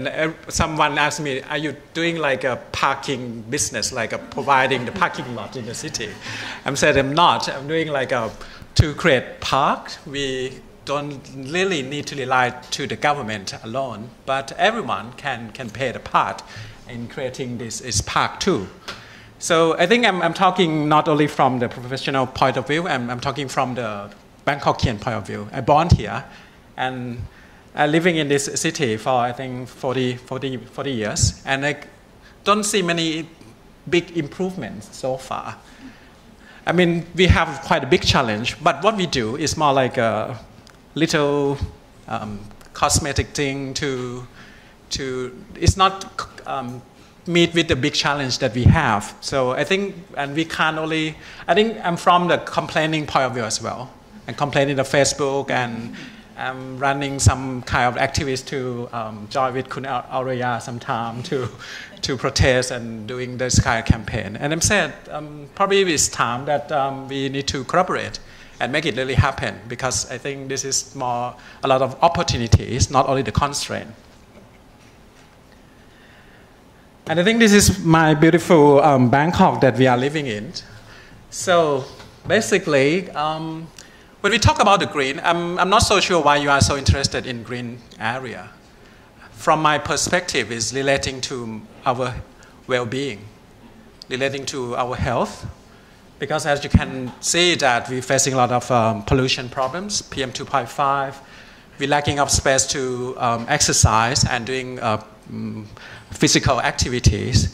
someone asks me, "Are you doing like a parking business, like providing the parking lot in the city?" I'm said I'm not. I'm doing like to create park. We don't really need to rely to the government alone, but everyone can play the part in creating this park too. So I think I'm talking not only from the professional point of view, I'm talking from the Bangkokian point of view. I born here and I'm living in this city for I think 40 years, and I don't see many big improvements so far. I mean, we have quite a big challenge, but what we do is more like a little cosmetic thing to it's not meet with the big challenge that we have. So I think, and we can't only, I think I'm from the complaining point of view as well. I'm complaining on Facebook, and I'm running some kind of activities to join with Kun Araya sometime to protest and doing this kind of campaign. And I'm said probably it's time that we need to collaborate and make it really happen, because I think this is more a lot of opportunities, not only the constraint. And I think this is my beautiful Bangkok that we are living in. So basically, when we talk about the green, I'm not so sure why you are so interested in green area. From my perspective, it's relating to our well-being, relating to our health. Because as you can see that we're facing a lot of pollution problems, PM 2.5, we're lacking of space to exercise and doing physical activities.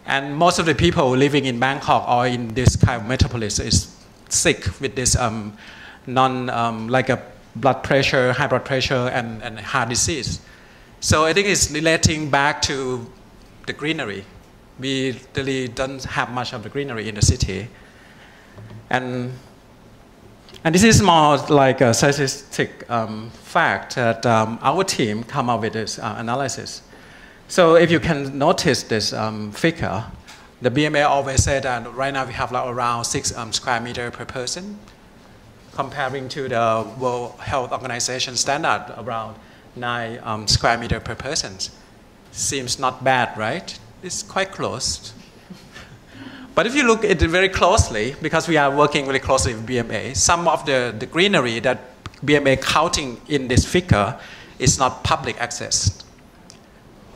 And most of the people living in Bangkok or in this kind of metropolis is sick with this like a blood pressure, high blood pressure, and heart disease. So I think it's relating back to the greenery. We really don't have much of the greenery in the city. And this is more like a statistic fact that our team come up with this analysis. So if you can notice this figure, the BMA always said that right now we have like around 6 square meter per person, comparing to the World Health Organization standard around 9 square meter per person. Seems not bad, right? It's quite close. But if you look at it very closely, because we are working very closely with BMA, some of the greenery that BMA counting in this figure is not public access.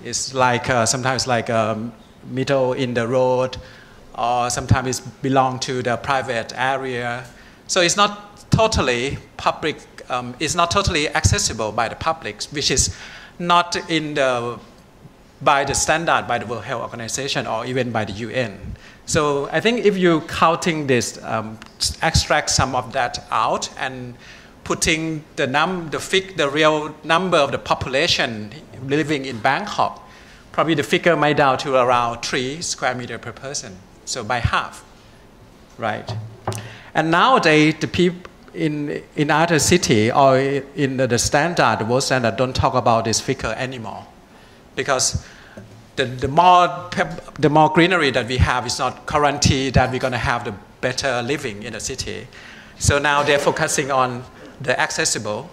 It's like sometimes like middle in the road, or sometimes it belong to the private area. So it's not totally public. It's not totally accessible by the public, which is not in the by the standard by the World Health Organization or even by the UN. So I think if you counting this, extract some of that out and putting the real number of the population living in Bangkok, probably the figure might down to around 3 square meter per person. So by half, right? And nowadays the people in other city or in the standard, the world standard, don't talk about this figure anymore, because the more greenery that we have is not guarantee that we're going to have the better living in the city. So now they're focusing on the accessible.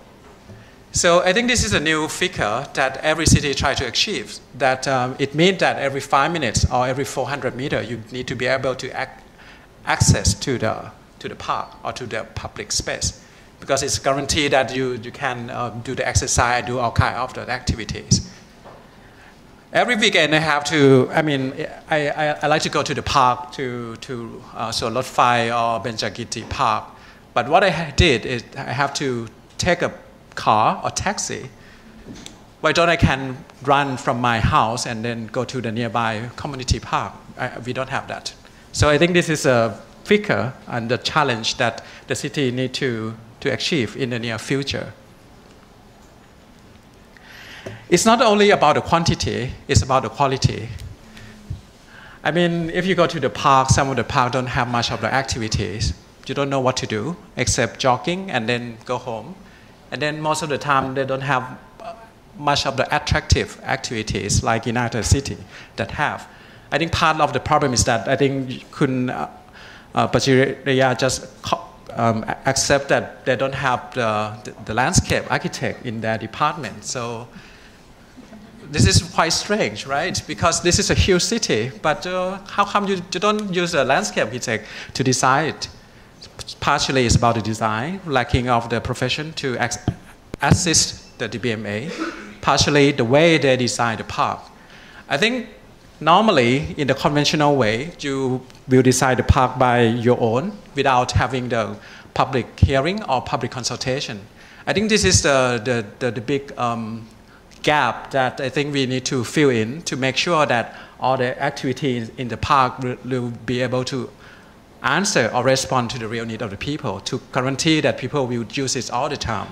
So I think this is a new figure that every city tries to achieve. That it means that every 5 minutes or every 400 meters, you need to be able to access to the park or to the public space, because it's guaranteed that you can do the exercise, do all kinds of the activities. Every weekend I have to, I like to go to the park to so Lot Phai or Benjagiti Park. But what I did is I have to take a car or taxi. Why don't I can run from my house and then go to the nearby community park? We don't have that. So I think this is a figure and the challenge that the city need to achieve in the near future. It's not only about the quantity, it's about the quality. I mean, if you go to the park, some of the park don't have much of the activities. You don't know what to do except jogging and then go home. And then most of the time they don't have much of the attractive activities like in other cities that have. I think part of the problem is that I think Kun Pachiriya just accept that they don't have the landscape architect in their department. So this is quite strange, right? Because this is a huge city, but how come you don't use a landscape architect to design it? Partially it's about the design, lacking of the profession to assist the DBMA. Partially the way they design the park. I think normally in the conventional way, you will design the park by your own without having the public hearing or public consultation. I think this is the big gap that I think we need to fill in to make sure that all the activities in the park will be able to answer or respond to the real need of the people, to guarantee that people will use it all the time.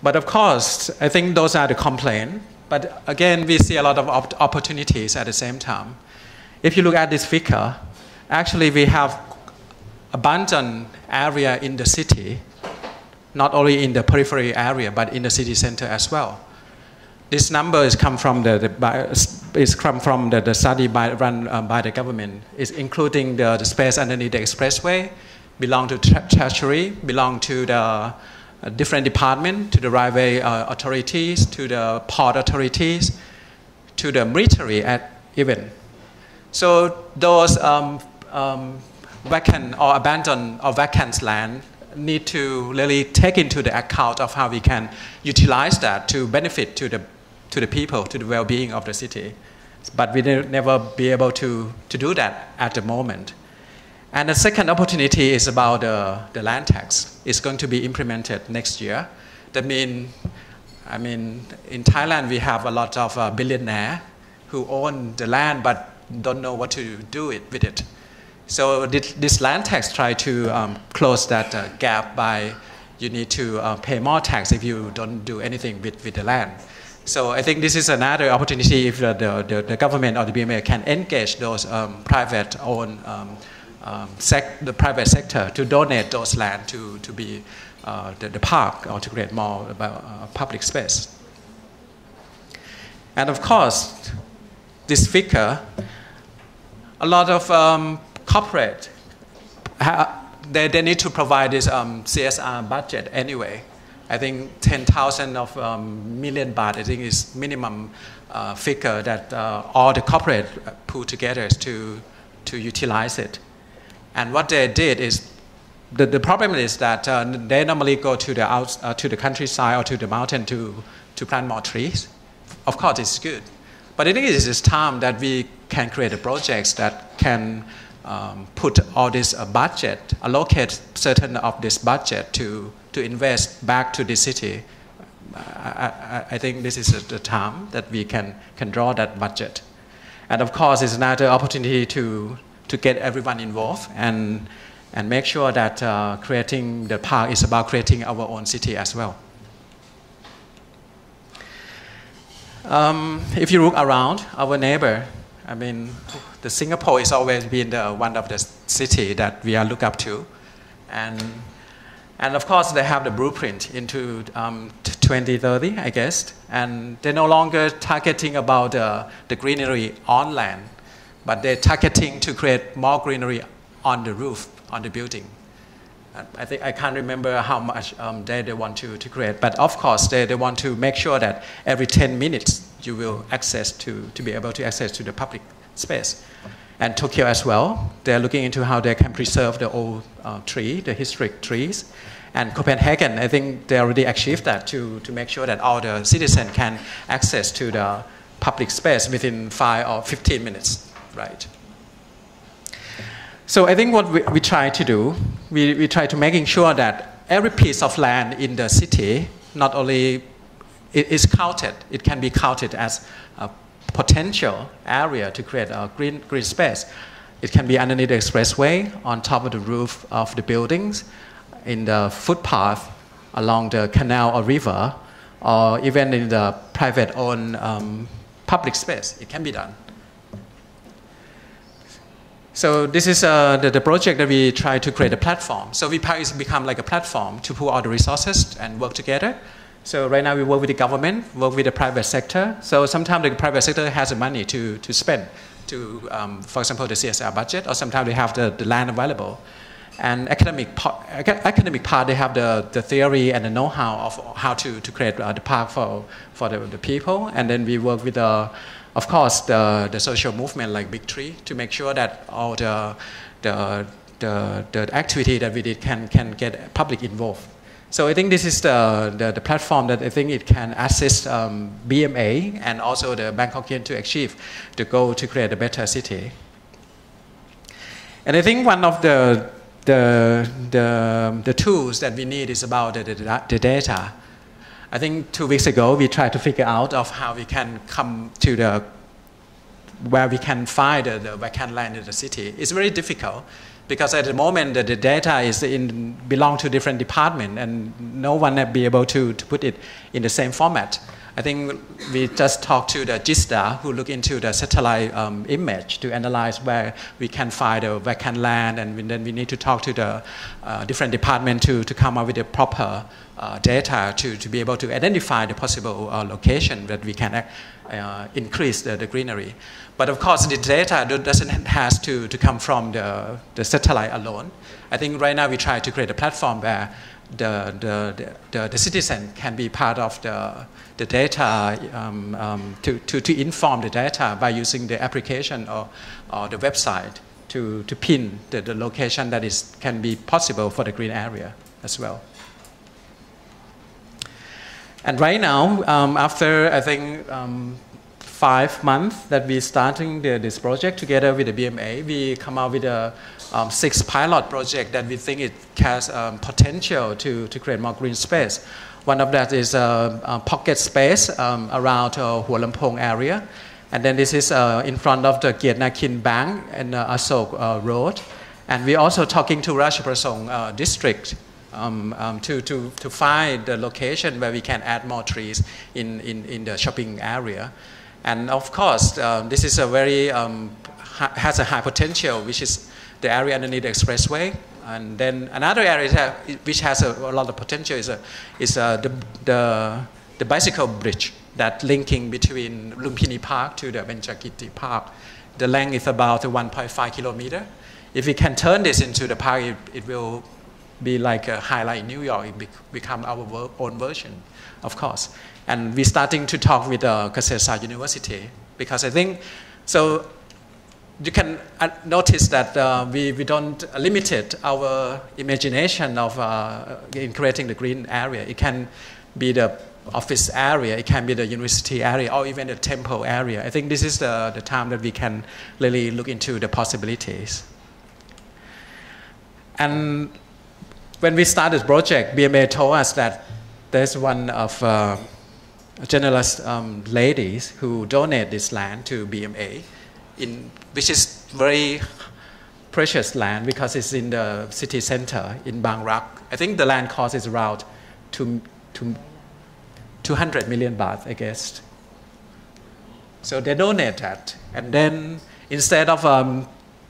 But of course, I think those are the complaints. But again, we see a lot of opportunities at the same time. If you look at this figure, actually we have abundant area in the city, not only in the periphery area, but in the city center as well. This number is come from the study run by the government. It's including the space underneath the expressway, belong to Treasury, belong to the different departments, to the railway authorities, to the port authorities, to the military even. So those vacant or abandoned or vacant land need to really take into the account of how we can utilize that to benefit to the people, to the well-being of the city. But we will never be able to do that at the moment. And the second opportunity is about the land tax. It's going to be implemented next year. That means, in Thailand we have a lot of billionaires who own the land but don't know what to do with it. So this land tax try to close that gap by you need to pay more tax if you don't do anything with the land. So I think this is another opportunity if the government or the BMA can engage those private-owned the private sector to donate those land to be the park or to create more public space. And of course, this figure, a lot of corporate, they need to provide this CSR budget anyway. I think 10,000 million baht, I think is minimum figure that all the corporate put together to utilize it. And what they did is, the problem is that they normally go to the countryside or to the mountain to plant more trees. Of course, it's good. But I think it is time that we can create projects that can put all this budget, allocate certain of this budget to invest back to the city. I think this is the time that we can draw that budget. And of course, it's another opportunity to get everyone involved and make sure that creating the park is about creating our own city as well. If you look around, our neighbor, the Singapore has always been one of the city that we are look up to, and of course they have the blueprint into 2030, I guess, and they're no longer targeting about the greenery on land, but they're targeting to create more greenery on the roof, on the building. I think I can't remember how much they want to create, but of course they want to make sure that every 10 minutes you will access to be able to access to the public space. And Tokyo as well, they're looking into how they can preserve the old the historic trees. And Copenhagen, I think they already achieved that to make sure that all the citizens can access to the public space within 5 or 15 minutes, right? So I think what we try to do, we try to making sure that every piece of land in the city, not only it is counted, it can be counted as a potential area to create a green space. It can be underneath the expressway, on top of the roof of the buildings, in the footpath along the canal or river, or even in the private-owned public space. It can be done. So this is the project that we try to create a platform. So we become like a platform to pool all the resources and work together. So right now we work with the government, work with the private sector. So sometimes the private sector has the money to spend to, for example, the CSR budget, or sometimes they have the land available. And academic part, they have the theory and the know-how of how to create the park for the people. And then we work with of course, the social movement like Big Tree to make sure that all the activity that we did can get public involved. So I think this is the platform that I think it can assist BMA and also the Bangkokian to achieve the goal to create a better city. And I think one of the tools that we need is about the data. I think 2 weeks ago we tried to figure out of how we can come to where we can find the vacant land in the city. It's very difficult because at the moment the data is belong to different departments and no one will be able to put it in the same format. I think we just talked to the GISDA who look into the satellite image to analyze where we can find a vacant land, and then we need to talk to the different departments to come up with the proper data to be able to identify the possible location that we can increase the greenery. But of course the data doesn't have to come from the satellite alone. I think right now we try to create a platform where the citizen can be part of the data to inform the data by using the application or the website to pin the location that can be possible for the green area as well. And right now, after I think 5 months that we're starting this project together with the BMA, we come out with a 6 pilot project that we think it has potential to create more green space. One of that is a pocket space around Kuala Lumpur area. And then this is in front of the Kiet Nakin Bank and Asok Road. And we're also talking to Ratchaprasong district to find the location where we can add more trees in the shopping area. And of course, this is a very, has a high potential, which is the area underneath the expressway. And then another area which has a lot of potential is the bicycle bridge that linking between Lumpini Park to the FCCT Park. The length is about 1.5 kilometers. If we can turn this into the park, it will be like a highlight in New York. It become our own version, of course. And we're starting to talk with Kasetsart University because I think, so you can notice that we don't limit our imagination of in creating the green area. It can be the office area, it can be the university area, or even the temple area. I think this is the time that we can really look into the possibilities. And when we started the project, BMA told us that there's one of generous ladies who donate this land to BMA, which is very precious land because it's in the city center in Bangkok. I think the land cost is around 200 million baht, I guess. So they donate that. And then instead of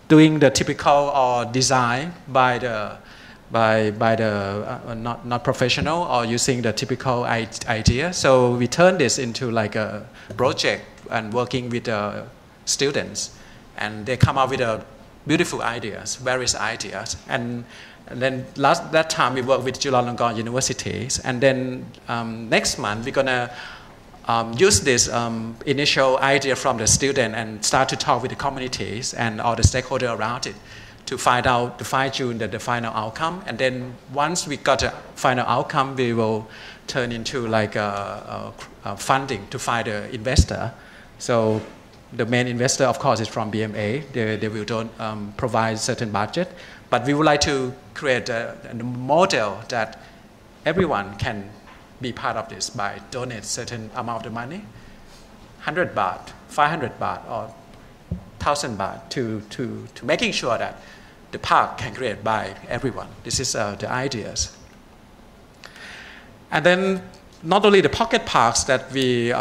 doing the typical design by the not professional or using the typical idea, so we turn this into like a project and working with the students, and they come up with beautiful ideas, various ideas, and then that time we work with Chulalongkorn universities, and then next month we're gonna use this initial idea from the student and start to talk with the communities and all the stakeholders around it to find out, to fine-tune the final outcome. And then once we got a final outcome, we will turn into like a funding to find an investor. So the main investor, of course, is from BMA. They will provide certain budget. But we would like to create a model that everyone can be part of this by donate certain amount of money, 100 baht, 500 baht, or 1,000 baht to making sure that the park can create by everyone. This is the ideas. And then not only the pocket parks that we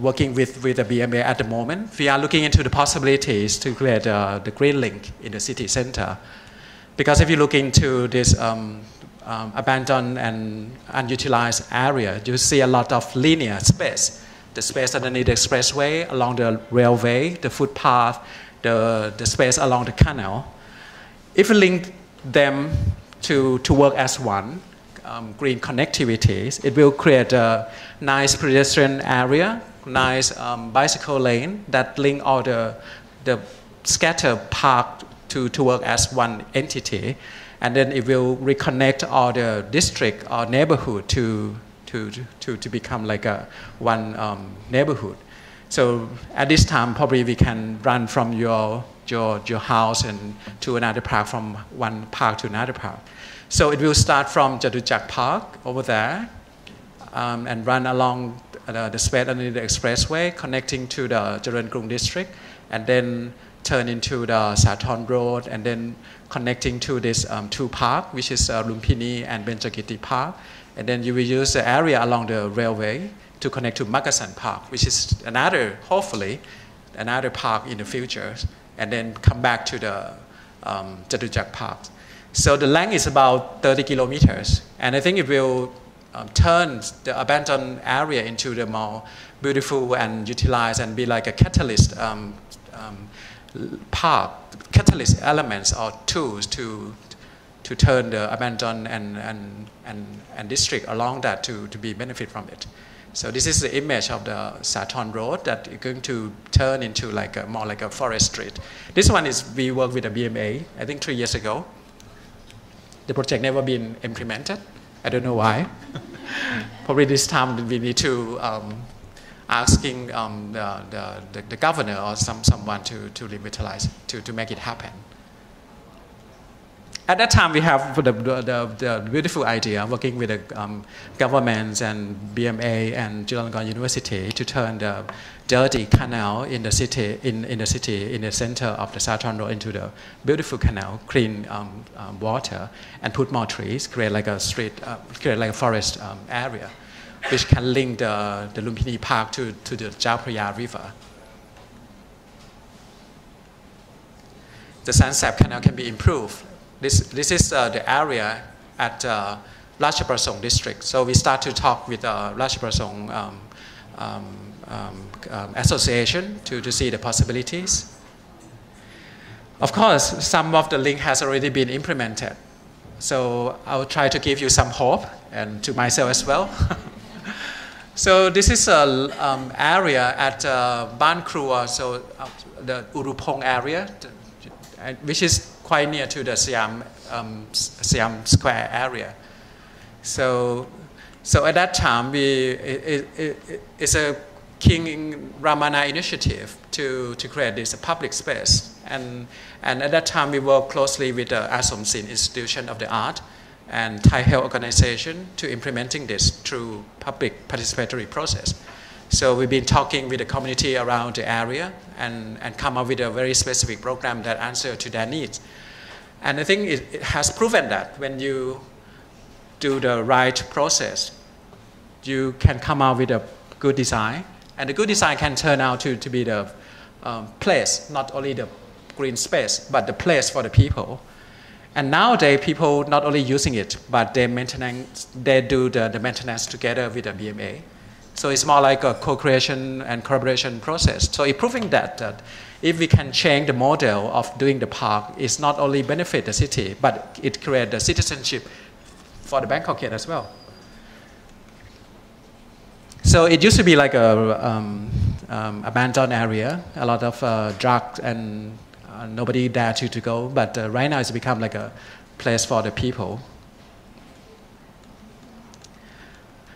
working with the BMA at the moment, we are looking into the possibilities to create the green link in the city center. Because if you look into this abandoned and unutilized area, you see a lot of linear space. The space underneath the expressway, along the railway, the footpath, the space along the canal. If we link them to work as one, green connectivities, it will create a nice pedestrian area, nice bicycle lane that link all the scattered park to work as one entity, and then it will reconnect all the district or neighborhood to become like one neighborhood. So at this time, probably we can run from your house and to another park, from one park to another park. So it will start from Jatuchak Park over there and run along the space underneath the expressway, connecting to the Jaran Krung district, and then turn into the Sathorn Road, and then connecting to this 2 park, which is Lumpini and Benjakiti Park. And then you will use the area along the railway to connect to Makasan Park, which is another, hopefully, another park in the future, and then come back to the Jatuchak Park. So the length is about 30 kilometers, and I think it will turn the abandoned area into the more beautiful and utilized and be like a catalyst park, catalyst elements or tools to to turn the abandoned and district along that to be benefit from it. So this is the image of the Saturn Road that is going to turn into like a, more like a forest street. This one is, we worked with the BMA, I think 3 years ago. The project never been implemented. I don't know why. Probably this time we need to asking the governor or someone to revitalize, to make it happen. At that time, we have the beautiful idea, working with the governments and BMA and Chulalongkorn University, to turn the dirty canal in the city, in the center of the Saturn Road, into the beautiful canal, clean water, and put more trees, create like a street, create like a forest area, which can link the Lumpini Park to the Chao Phraya River. The Sansap Canal can be improved. This is the area at Ratchaprasong district. So we start to talk with Ratchaprasong association to see the possibilities. Of course, some of the link has already been implemented. So I'll try to give you some hope, and to myself as well. So this is an area at Ban Krua, so the Urupong area, which is quite near to the Siam Square area. So at that time, it's a King Ramana initiative to create this public space. And at that time, we worked closely with the Asomsin Institution of the Art and Thai Health Organization to implementing this through public participatory process. So we've been talking with the community around the area and come up with a very specific program that answers to their needs. And I think it has proven that when you do the right process, you can come out with a good design. And the good design can turn out to be the place, not only the green space, but the place for the people. And nowadays, people not only using it, but they do the maintenance together with the BMA. So it's more like a co-creation and collaboration process. So it's proving that if we can change the model of doing the park, it's not only benefit the city, but it creates the citizenship for the Bangkokian as well. So it used to be like a abandoned area, a lot of drugs and nobody there to go. But right now it's become like a place for the people.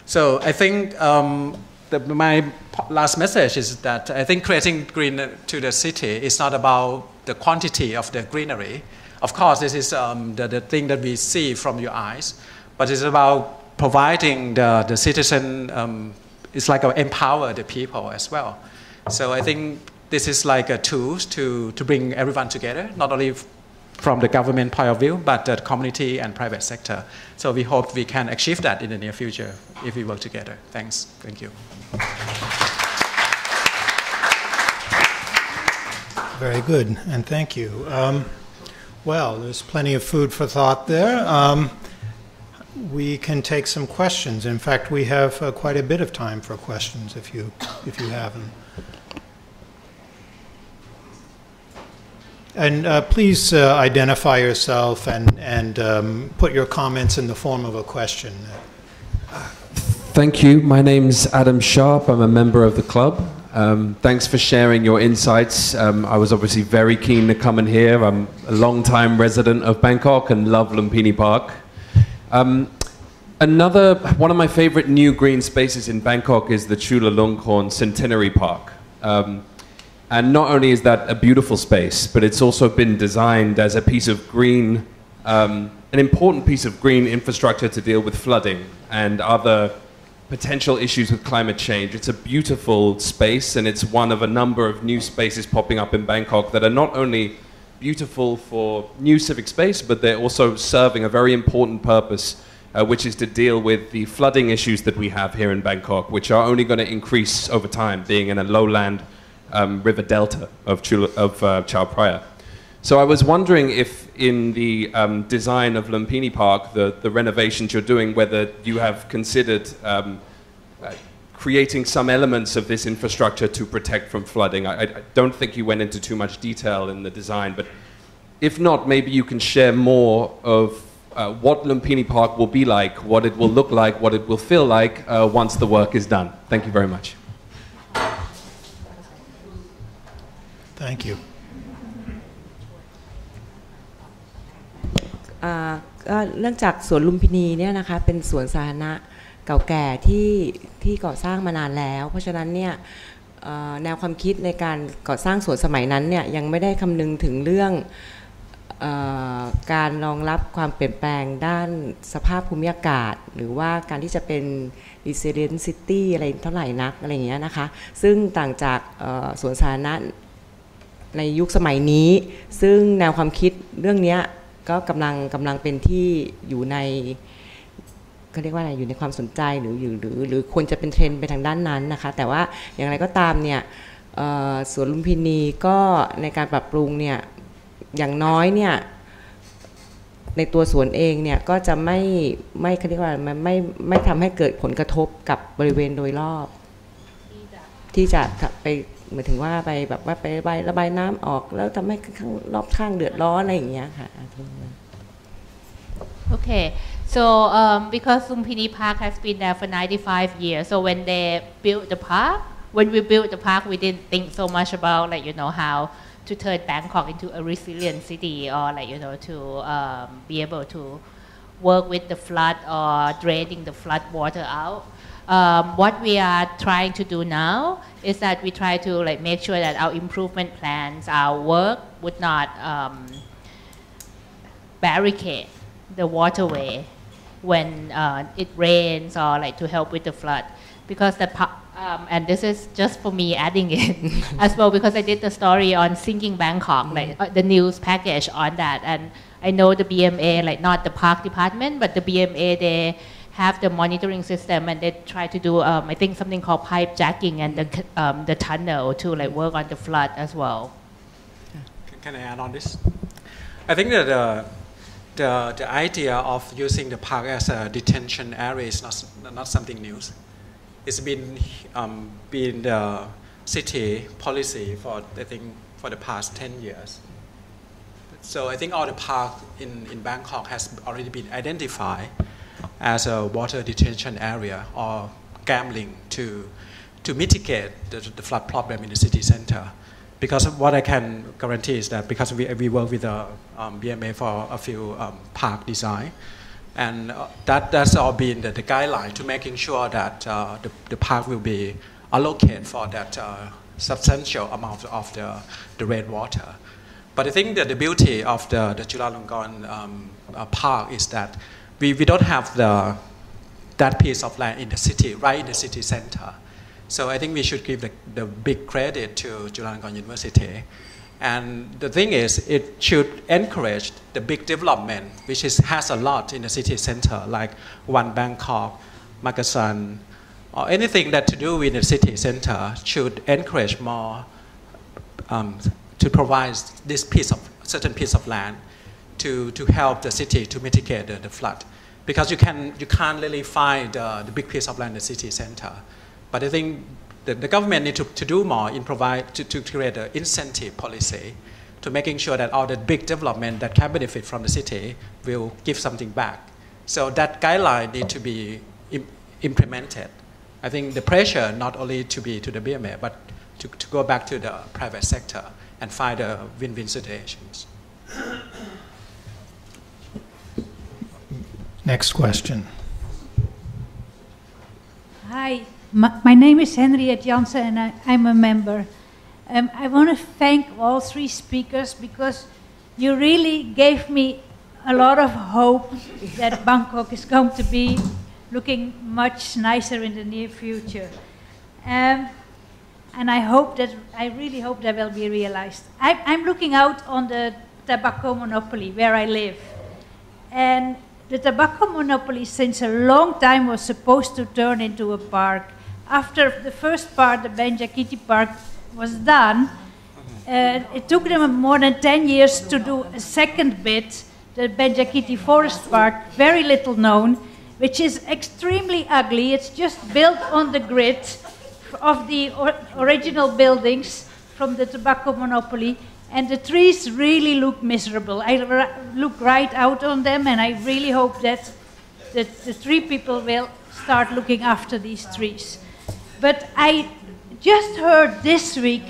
So I think my last message is that I think creating green to the city is not about the quantity of the greenery. Of course, this is the thing that we see from your eyes, but it's about providing the citizen, it's like empower the people as well. So I think this is like a tool to bring everyone together, not only from the government point of view, but the community and private sector. So we hope we can achieve that in the near future if we work together. Thanks. Thank you. Very good, and thank you. Well, there's plenty of food for thought there. We can take some questions. In fact, we have quite a bit of time for questions if you have them. And please identify yourself and put your comments in the form of a question. Thank you. My name's Adam Sharp. I'm a member of the club. Thanks for sharing your insights. I was obviously very keen to come in here. I'm a long-time resident of Bangkok and love Lumpini Park. One of my favorite new green spaces in Bangkok is the Chulalongkorn Centenary Park. And not only is that a beautiful space, but it's also been designed as a piece of green, an important piece of green infrastructure to deal with flooding and other potential issues with climate change. It's a beautiful space, and it's one of a number of new spaces popping up in Bangkok that are not only beautiful for new civic space, but they're also serving a very important purpose, which is to deal with the flooding issues that we have here in Bangkok, which are only going to increase over time, being in a lowland river delta of Chao Phraya. So I was wondering if in the design of Lumpini Park, the renovations you're doing, whether you have considered creating some elements of this infrastructure to protect from flooding. I don't think you went into too much detail in the design, but if not, maybe you can share more of what Lumpini Park will be like, what it will look like, what it will feel like once the work is done. Thank you very much. Thank you. ก็เรื่องจากสวนลุมพินีเนี่ยนะคะเป็นสวนสาธารณะเก่าแก่ที่ก่อสร้างมานานแล้วเพราะฉะนั้นเนี่ยแนวความคิดในการก่อสร้างสวนสมัยนั้นเนี่ยยังไม่ได้คำนึงถึงเรื่องการรองรับความเปลี่ยนแปลงด้านสภาพภูมิอากาศหรือว่าการที่จะเป็น resilient city อะไรเท่าไหร่นักอะไรอย่างเงี้ยนะคะซึ่งต่างจากสวนสาธารณะในยุคสมัยนี้ซึ่งแนวความคิดเรื่องนี้ก็กำลังเป็นที่อยู่ในเขาเรียกว่าอะไรอยู่ในความสนใจหรือควรจะเป็นเทรนด์ไปทางด้านนั้นนะคะแต่ว่าอย่างไรก็ตามเนี่ยสวนลุมพินีก็ในการปรับปรุงเนี่ยอย่างน้อยเนี่ยในตัวสวนเองเนี่ยก็จะไม่เขาเรียกว่าไม่ทำให้เกิดผลกระทบกับบริเวณโดยรอบที่จะไปหมายถึงว่าไปแบบว่าไประบายน้ำออกแล้วทำให้รอบข้างเดือดร้อนอะไรอย่างเงี้ยค่ะ Okay, so because Lumpini Park has been there for 95 years, so when they built the park, when we built the park, we didn't think so much about how to turn Bangkok into a resilient city or to be able to work with the flood or draining the flood water out. What we are trying to do now is that we try to make sure that our improvement plans, our work would not barricade the waterway when it rains or to help with the flood, because and this is just for me adding it as well, because I did the story on Sinking Bangkok, the news package on that, and I know the BMA, not the park department, but the BMA, they have the monitoring system and they try to do I think something called pipe jacking and the tunnel to work on the flood as well. Can I add on this? I think that the idea of using the park as a detention area is not something new. It's been the city policy for the past 10 years. So I think all the park in Bangkok has already been identified as a water detention area or gambling to mitigate the flood problem in the city center. Because what I can guarantee is that because we work with the BMA for a few park design, and that's all been the guideline to making sure that the park will be allocated for that substantial amount of the rainwater. But I think that the beauty of the Chulalongkorn park is that we don't have that piece of land in the city, right in the city center. So I think we should give the big credit to Chulalongkorn University. And the thing is, it should encourage the big development, which has a lot in the city center, like One Bangkok, Makasan, or anything that to do with the city center should encourage more to provide this certain piece of land to help the city to mitigate the flood. Because you can't really find the big piece of land in the city center. But I think the government needs to do more in to create an incentive policy to making sure that all the big development that can benefit from the city will give something back. So that guideline needs to be implemented. I think the pressure not only to be to the BMA, but to go back to the private sector and find a win-win situations. Next question. Hi, my name is Henriette Jansen and I'm a member. I want to thank all three speakers because you really gave me a lot of hope that Bangkok is going to be looking much nicer in the near future. And I really hope that will be realized. I'm looking out on the tobacco monopoly where I live. And the tobacco monopoly since a long time was supposed to turn into a park. After the first part, the Benjakiti Park, was done, it took them more than 10 years to do a second bit, the Benjakiti Forest Park, very little known, which is extremely ugly. It's just built on the grid of the original buildings from the tobacco monopoly. And the trees really look miserable. I look right out on them, and I really hope that the tree people will start looking after these trees. But I just heard this week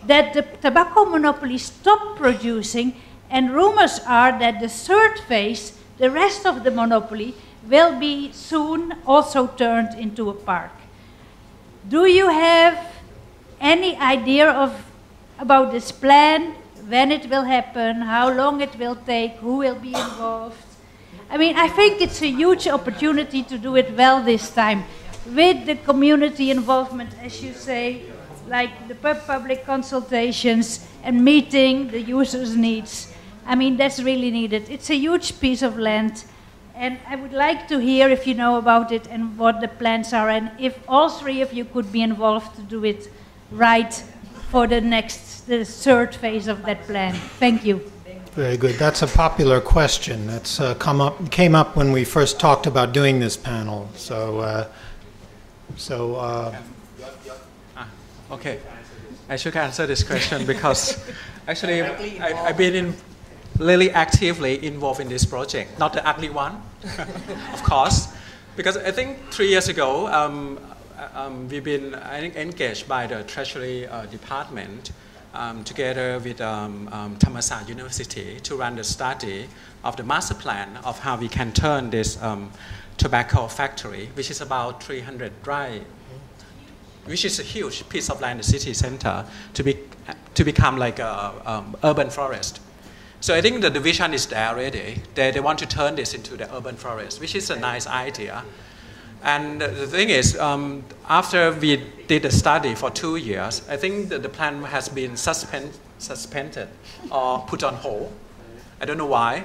that the tobacco monopoly stopped producing, and rumors are that the third phase, the rest of the monopoly, will be soon also turned into a park. Do you have any idea about this plan, when it will happen, how long it will take, who will be involved? I mean, I think it's a huge opportunity to do it well this time, with the community involvement, as you say, like the public consultations and meeting the users' needs. I mean, that's really needed. It's a huge piece of land, and I would like to hear if you know about it and what the plans are, and if all three of you could be involved to do it right for the third phase of that plan. Thank you. Very good. That's a popular question. That's came up when we first talked about doing this panel. Okay, I should answer this question because actually I've been really actively involved in this project, not the ugly one, of course, because I think 3 years ago we've been engaged by the Treasury Department together with Thammasat University to run the study of the master plan of how we can turn this tobacco factory, which is about 300 dry, which is a huge piece of land in the city center, to become like a urban forest. So I think the vision is there already. They want to turn this into the urban forest, which is a nice idea. And the thing is, after we did a study for 2 years, I think the plan has been suspended or put on hold. I don't know why.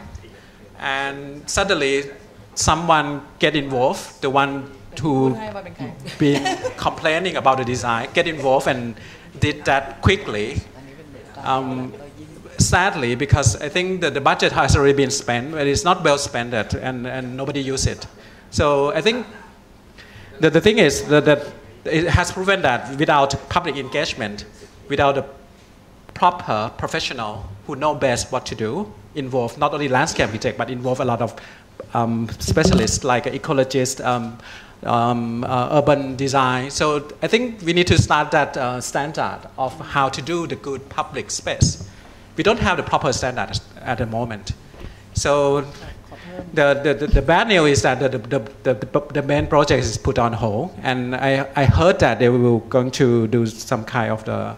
And suddenly, someone get involved, the one who been complaining about the design, get involved and did that quickly. Sadly, because I think that the budget has already been spent, but it's not well spent and nobody used it. So I think the thing is that it has proven that without public engagement, without a proper professional who know best what to do, involve not only landscape architect, but involve a lot of specialists like ecologists, urban design. So I think we need to start that standard of how to do the good public space. We don't have the proper standard at the moment. So the bad news is that the main project is put on hold, and I heard that they were going to do some kind of the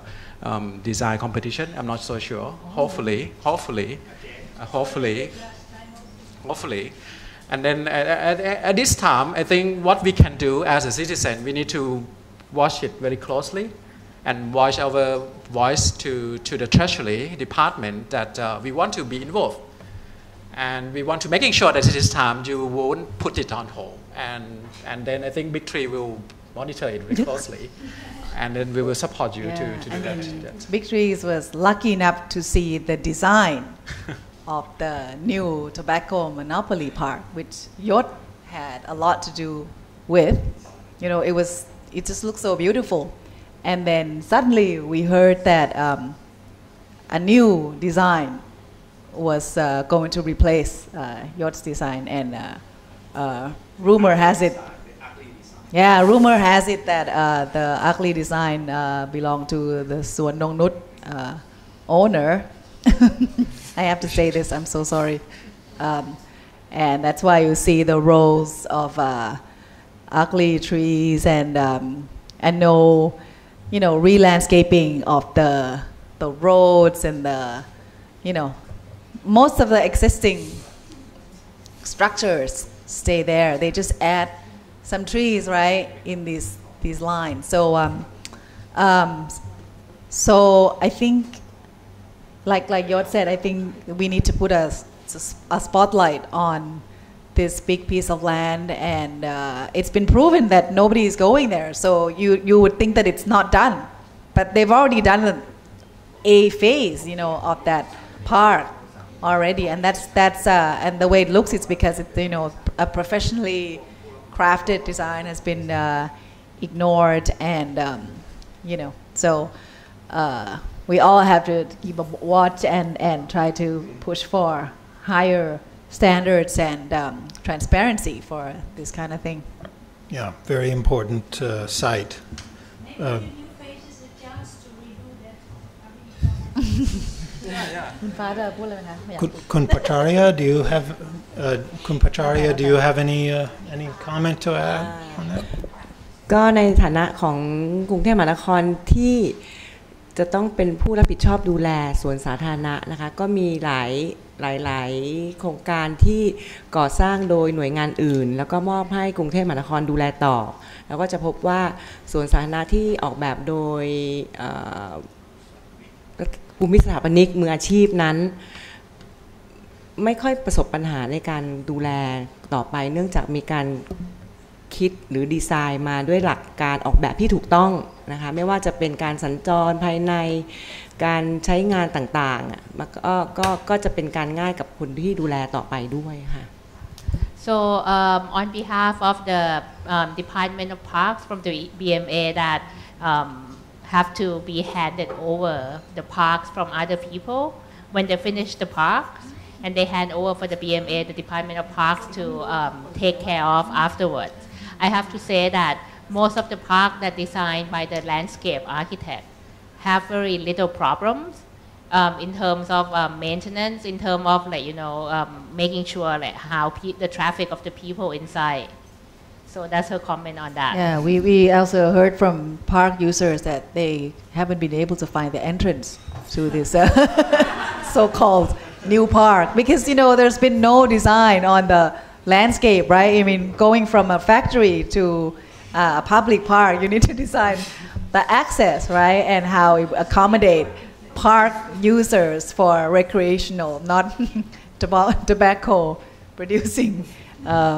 design competition. I'm not so sure. Hopefully. And then at this time, I think what we can do as a citizen, we need to watch it very closely and voice our voice to the Treasury Department that we want to be involved. And we want to making sure that this time you won't put it on hold. And then I think Big Tree will monitor it very closely. And then we will support you to do that. Big Trees was lucky enough to see the design of the new tobacco monopoly park, which Yot had a lot to do with. You know, it just looked so beautiful. And then suddenly we heard that a new design was going to replace Yot's design, and rumor has it. Yeah, rumor has it that the ugly design belonged to the Suan Nong Nut owner. I have to say this, I'm so sorry. And that's why you see the rows of ugly trees and no, re-landscaping of the roads and the, most of the existing structures stay there. They just add some trees, right, in these lines. So, so I think, like Yot said, I think we need to put a spotlight on this big piece of land, and it's been proven that nobody is going there. So you would think that it's not done, but they've already done a phase, of that park already, and that's and the way it looks, it's because it's a professionally crafted design has been ignored, and so we all have to keep a watch and try to push for higher standards and transparency for this kind of thing. Yeah, very important site. Kun Pacharia, do you have any comment to add on that? ก็ในฐานะของกรุงเทพมหานครที่จะต้องเป็นผู้รับผิดชอบดูแลสวนสาธารณะนะคะก็มีหลายโครงการที่ก่อสร้างโดยหน่วยงานอื่นแล้วก็มอบให้กรุงเทพมหานครดูแลต่อแล้วก็จะพบว่าสวนสาธารณะที่ออกแบบโดยภูมิสถาปนิกมืออาชีพนั้นไม่ค่อยประสบปัญหาในการดูแลต่อไปเนื่องจากมีการคิดหรือดีไซน์มาด้วยหลักการออกแบบที่ถูกต้องนะคะไม่ว่าจะเป็นการสัญจรภายในการใช้งานต่างๆมันก็จะเป็นการง่ายกับคนที่ดูแลต่อไปด้วยค่ะ So on behalf of the Department of Parks from the BMA that have to be handed over the parks from other people when they finish the parks and they hand over for the BMA, the Department of Parks to take care of afterwards. I have to say that most of the parks that designed by the landscape architect have very little problems in terms of maintenance, in terms of making sure how the traffic of the people inside. So that's her comment on that. Yeah, we also heard from park users that they haven't been able to find the entrance to this so-called new park because there's been no design on the landscape, right? I mean, going from a factory to a public park, you need to design the access, right, and how it accommodate park users for recreational, not tobacco producing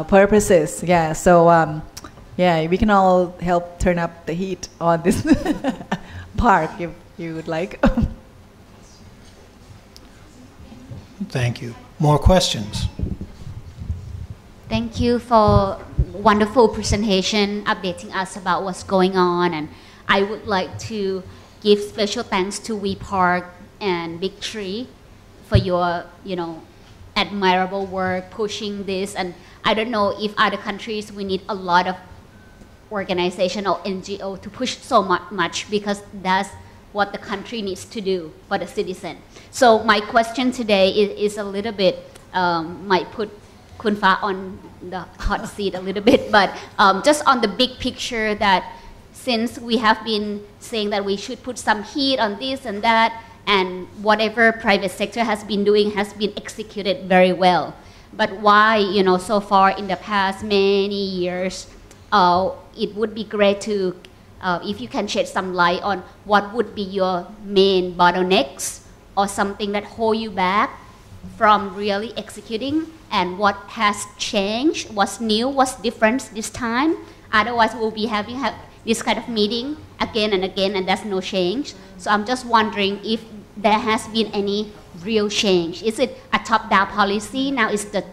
purposes. Yeah, so yeah, we can all help turn up the heat on this park if you would like. Thank you. More questions? Thank you for wonderful presentation, updating us about what's going on, and I would like to give special thanks to We Park and Big Tree for your, admirable work pushing this. And I don't know if other countries we need a lot of organization or NGO to push so much because that's what the country needs to do for the citizen. So my question today is a little bit might put Kun Fa on the hot seat a little bit, but just on the big picture that since we have been saying that we should put some heat on this and that, and whatever private sector has been doing has been executed very well. But why, so far in the past many years, it would be great to, if you can shed some light on what would be your main bottlenecks or something that hold you back from really executing, and what has changed, what's new, what's different this time. Otherwise, we'll be having this kind of meeting again and again, and there's no change. So I'm just wondering if there has been any real change. Is it a top-down policy now? Is the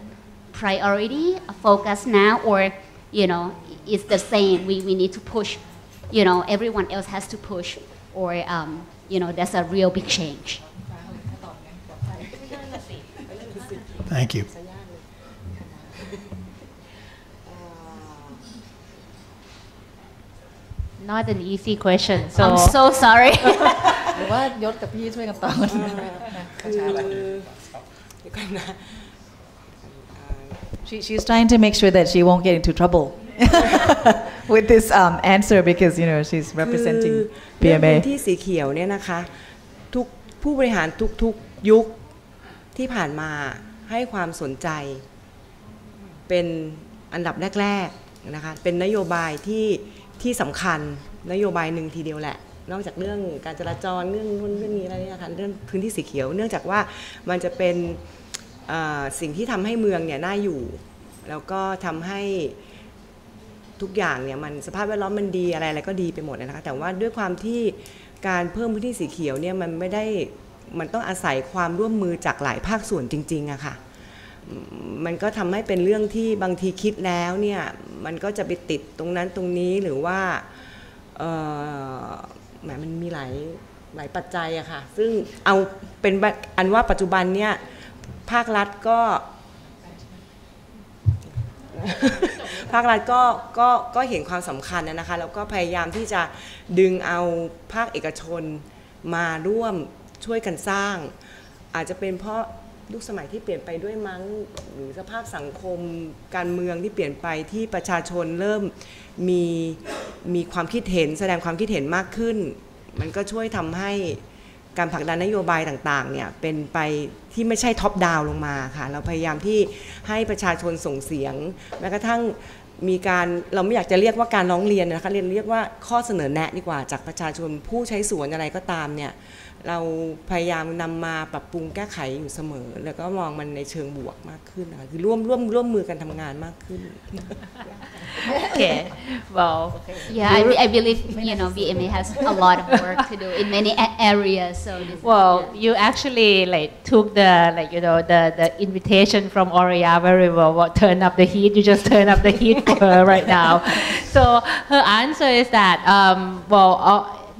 priority a focus now, or it's the same? We need to push. Everyone else has to push, or there's a real big change. Thank you. Not an easy question. So I'm so sorry. She's trying to make sure that she won't get into trouble with this answer because she's representing เรื่อง BMA. พื้นที่สีเขียวเนี่ยนะคะทุกผู้บริหารทุกยุคที่ผ่านมาให้ความสนใจเป็นอันดับแรกๆนะคะเป็นนโยบายที่สำคัญนโยบายหนึ่งทีเดียวแหละนอกจากเรื่องการจราจรเรื่องนู้นเรื่องนี้อะไรเนี่ยค่ะเรื่องพื้นที่สีเขียวเนื่องจากว่ามันจะเป็นสิ่งที่ทำให้เมืองเนี่ยน่าอยู่แล้วก็ทำให้ทุกอย่างเนี่ยมันสภาพแวดล้อมมันดีอะไรก็ดีไปหมดนะคะแต่ว่าด้วยความที่การเพิ่มพื้นที่สีเขียวเนี่ยมันต้องอาศัยความร่วมมือจากหลายภาคส่วนจริงๆอะค่ะมันก็ทำให้เป็นเรื่องที่บางทีคิดแล้วเนี่ยมันก็จะไปติดตรงนั้นตรงนี้หรือว่ามันมีหลาย หลายปัจจัยอะค่ะซึ่งเอาเป็นอันว่าปัจจุบันเนี่ยภาครัฐก็ก็เห็นความสำคัญนะคะแล้วก็พยายามที่จะดึงเอาภาคเอกชนมาร่วมช่วยกันสร้างอาจจะเป็นเพราะยุคสมัยที่เปลี่ยนไปด้วยมั้งหรือสภาพสังคมการเมืองที่เปลี่ยนไปที่ประชาชนเริ่มมีความคิดเห็นแสดงความคิดเห็นมากขึ้นมันก็ช่วยทำให้การผลักดันนโยบายต่างๆเนี่ยเป็นไปที่ไม่ใช่ท็อปดาวน์ลงมาค่ะเราพยายามที่ให้ประชาชนส่งเสียงแม้กระทั่งมีการเราไม่อยากจะเรียกว่าการร้องเรียนนะคะเรียกว่าข้อเสนอแนะดีกว่าจากประชาชนผู้ใช้สวนอะไรก็ตามเนี่ยเราพยายามนำมาปรับปรุงแก้ไขอยู่เสมอแล้วก็มองมันในเชิงบวกมากขึ้นนะคะคือร่วมมือกันทำงานมากขึ้น Okay, well, Yeah, I believe BMA has a lot of work to do in many areas. So well, you actually took the invitation from Aurea very well. Turn up the heat. You just turn up the heat for her right now. So her answer is that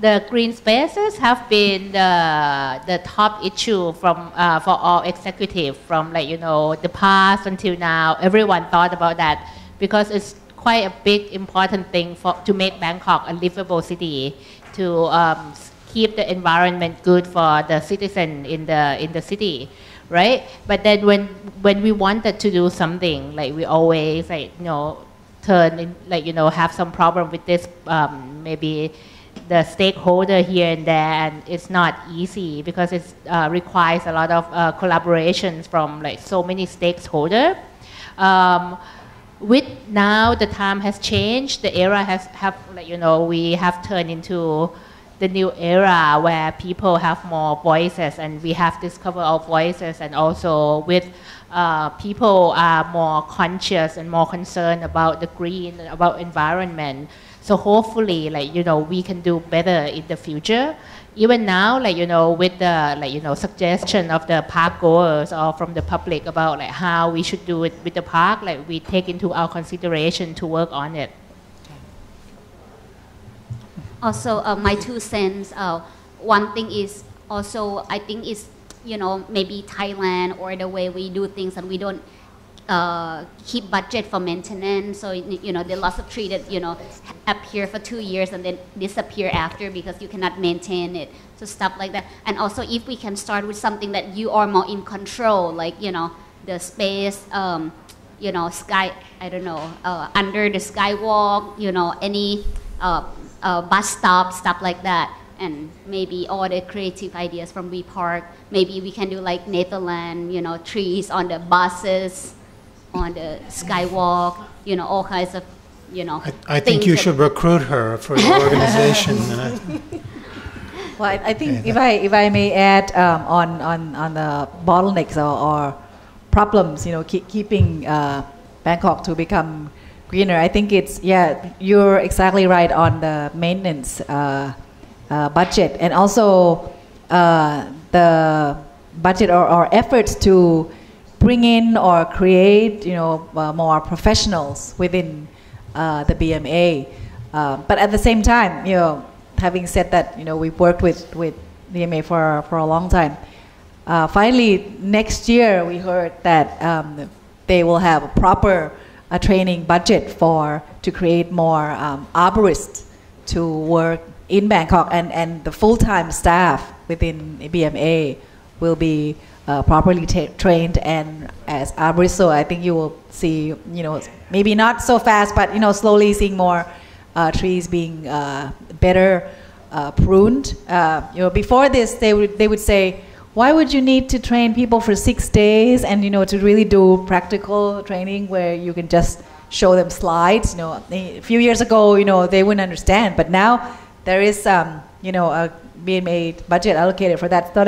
the green spaces have been the top issue for all executives from the past until now. Everyone thought about that because it's quite a big important thing to make Bangkok a livable city, to keep the environment good for the citizen in the city, right? But then when we wanted to do something, we always turn in, have some problem with this maybe the stakeholder here and there, and it's not easy because it requires a lot of collaborations from so many stakeholders. With now the time has changed, the era we have turned into the new era where people have more voices and we have discovered our voices, and also with people are more conscious and more concerned about the green, about environment. So hopefully, we can do better in the future. Even now, with the, suggestion of the park goers or from the public about how we should do it with the park, we take into our consideration to work on it. Also, my 2 cents. One thing is also I think is maybe Thailand or the way we do things, and we don't keep budget for maintenance. So there are lots of trees that appear for 2 years and then disappear after because you cannot maintain it. So stuff like that. And also if we can start with something that you are more in control, like the space, sky, I don't know, under the skywalk, any bus stop, stuff like that. And maybe all the creative ideas from We Park. Maybe we can do like Netherlands, trees on the buses, on the skywalk, all kinds of, I think you should recruit her for your organization. Well, I think if I may add on the bottlenecks or problems, keeping Bangkok to become greener. I think you're exactly right on the maintenance budget, and also the budget or efforts to bring in or create more professionals within the BMA. But at the same time, having said that, we've worked with BMA for a long time. Finally, next year we heard that they will have a proper training budget to create more arborists to work in Bangkok, and the full-time staff within BMA will be properly trained and as arborists. So I think you will see, maybe not so fast, but slowly seeing more trees being better pruned. Before this, they would say, why would you need to train people for 6 days and to really do practical training where you can just show them slides? A few years ago, they wouldn't understand, but now there is a BMA budget allocated for that. So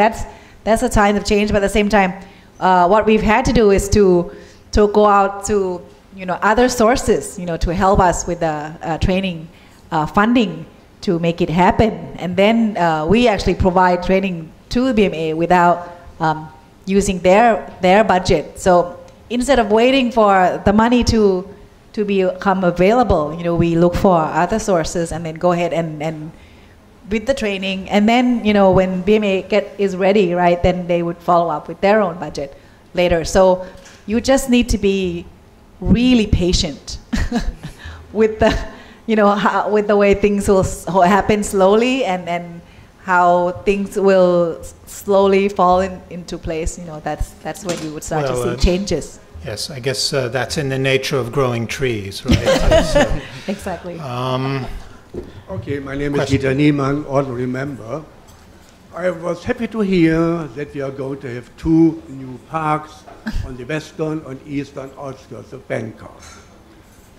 that's a time of change, but at the same time, what we've had to do is to go out to other sources, to help us with the training funding to make it happen, and then we actually provide training to the BMA without using their budget. So instead of waiting for the money to become available, we look for other sources and then go ahead and with the training, and then when BMA is ready, right, then they would follow up with their own budget later. So you just need to be really patient with the with the way things will happen slowly, and how things will slowly fall into place. That's when you would start to see changes. Yes, I guess that's in the nature of growing trees, right? So, exactly. Okay, my name is Dieter Niemann, honorary member. I was happy to hear that we are going to have 2 new parks on the western and eastern outskirts of Bangkok.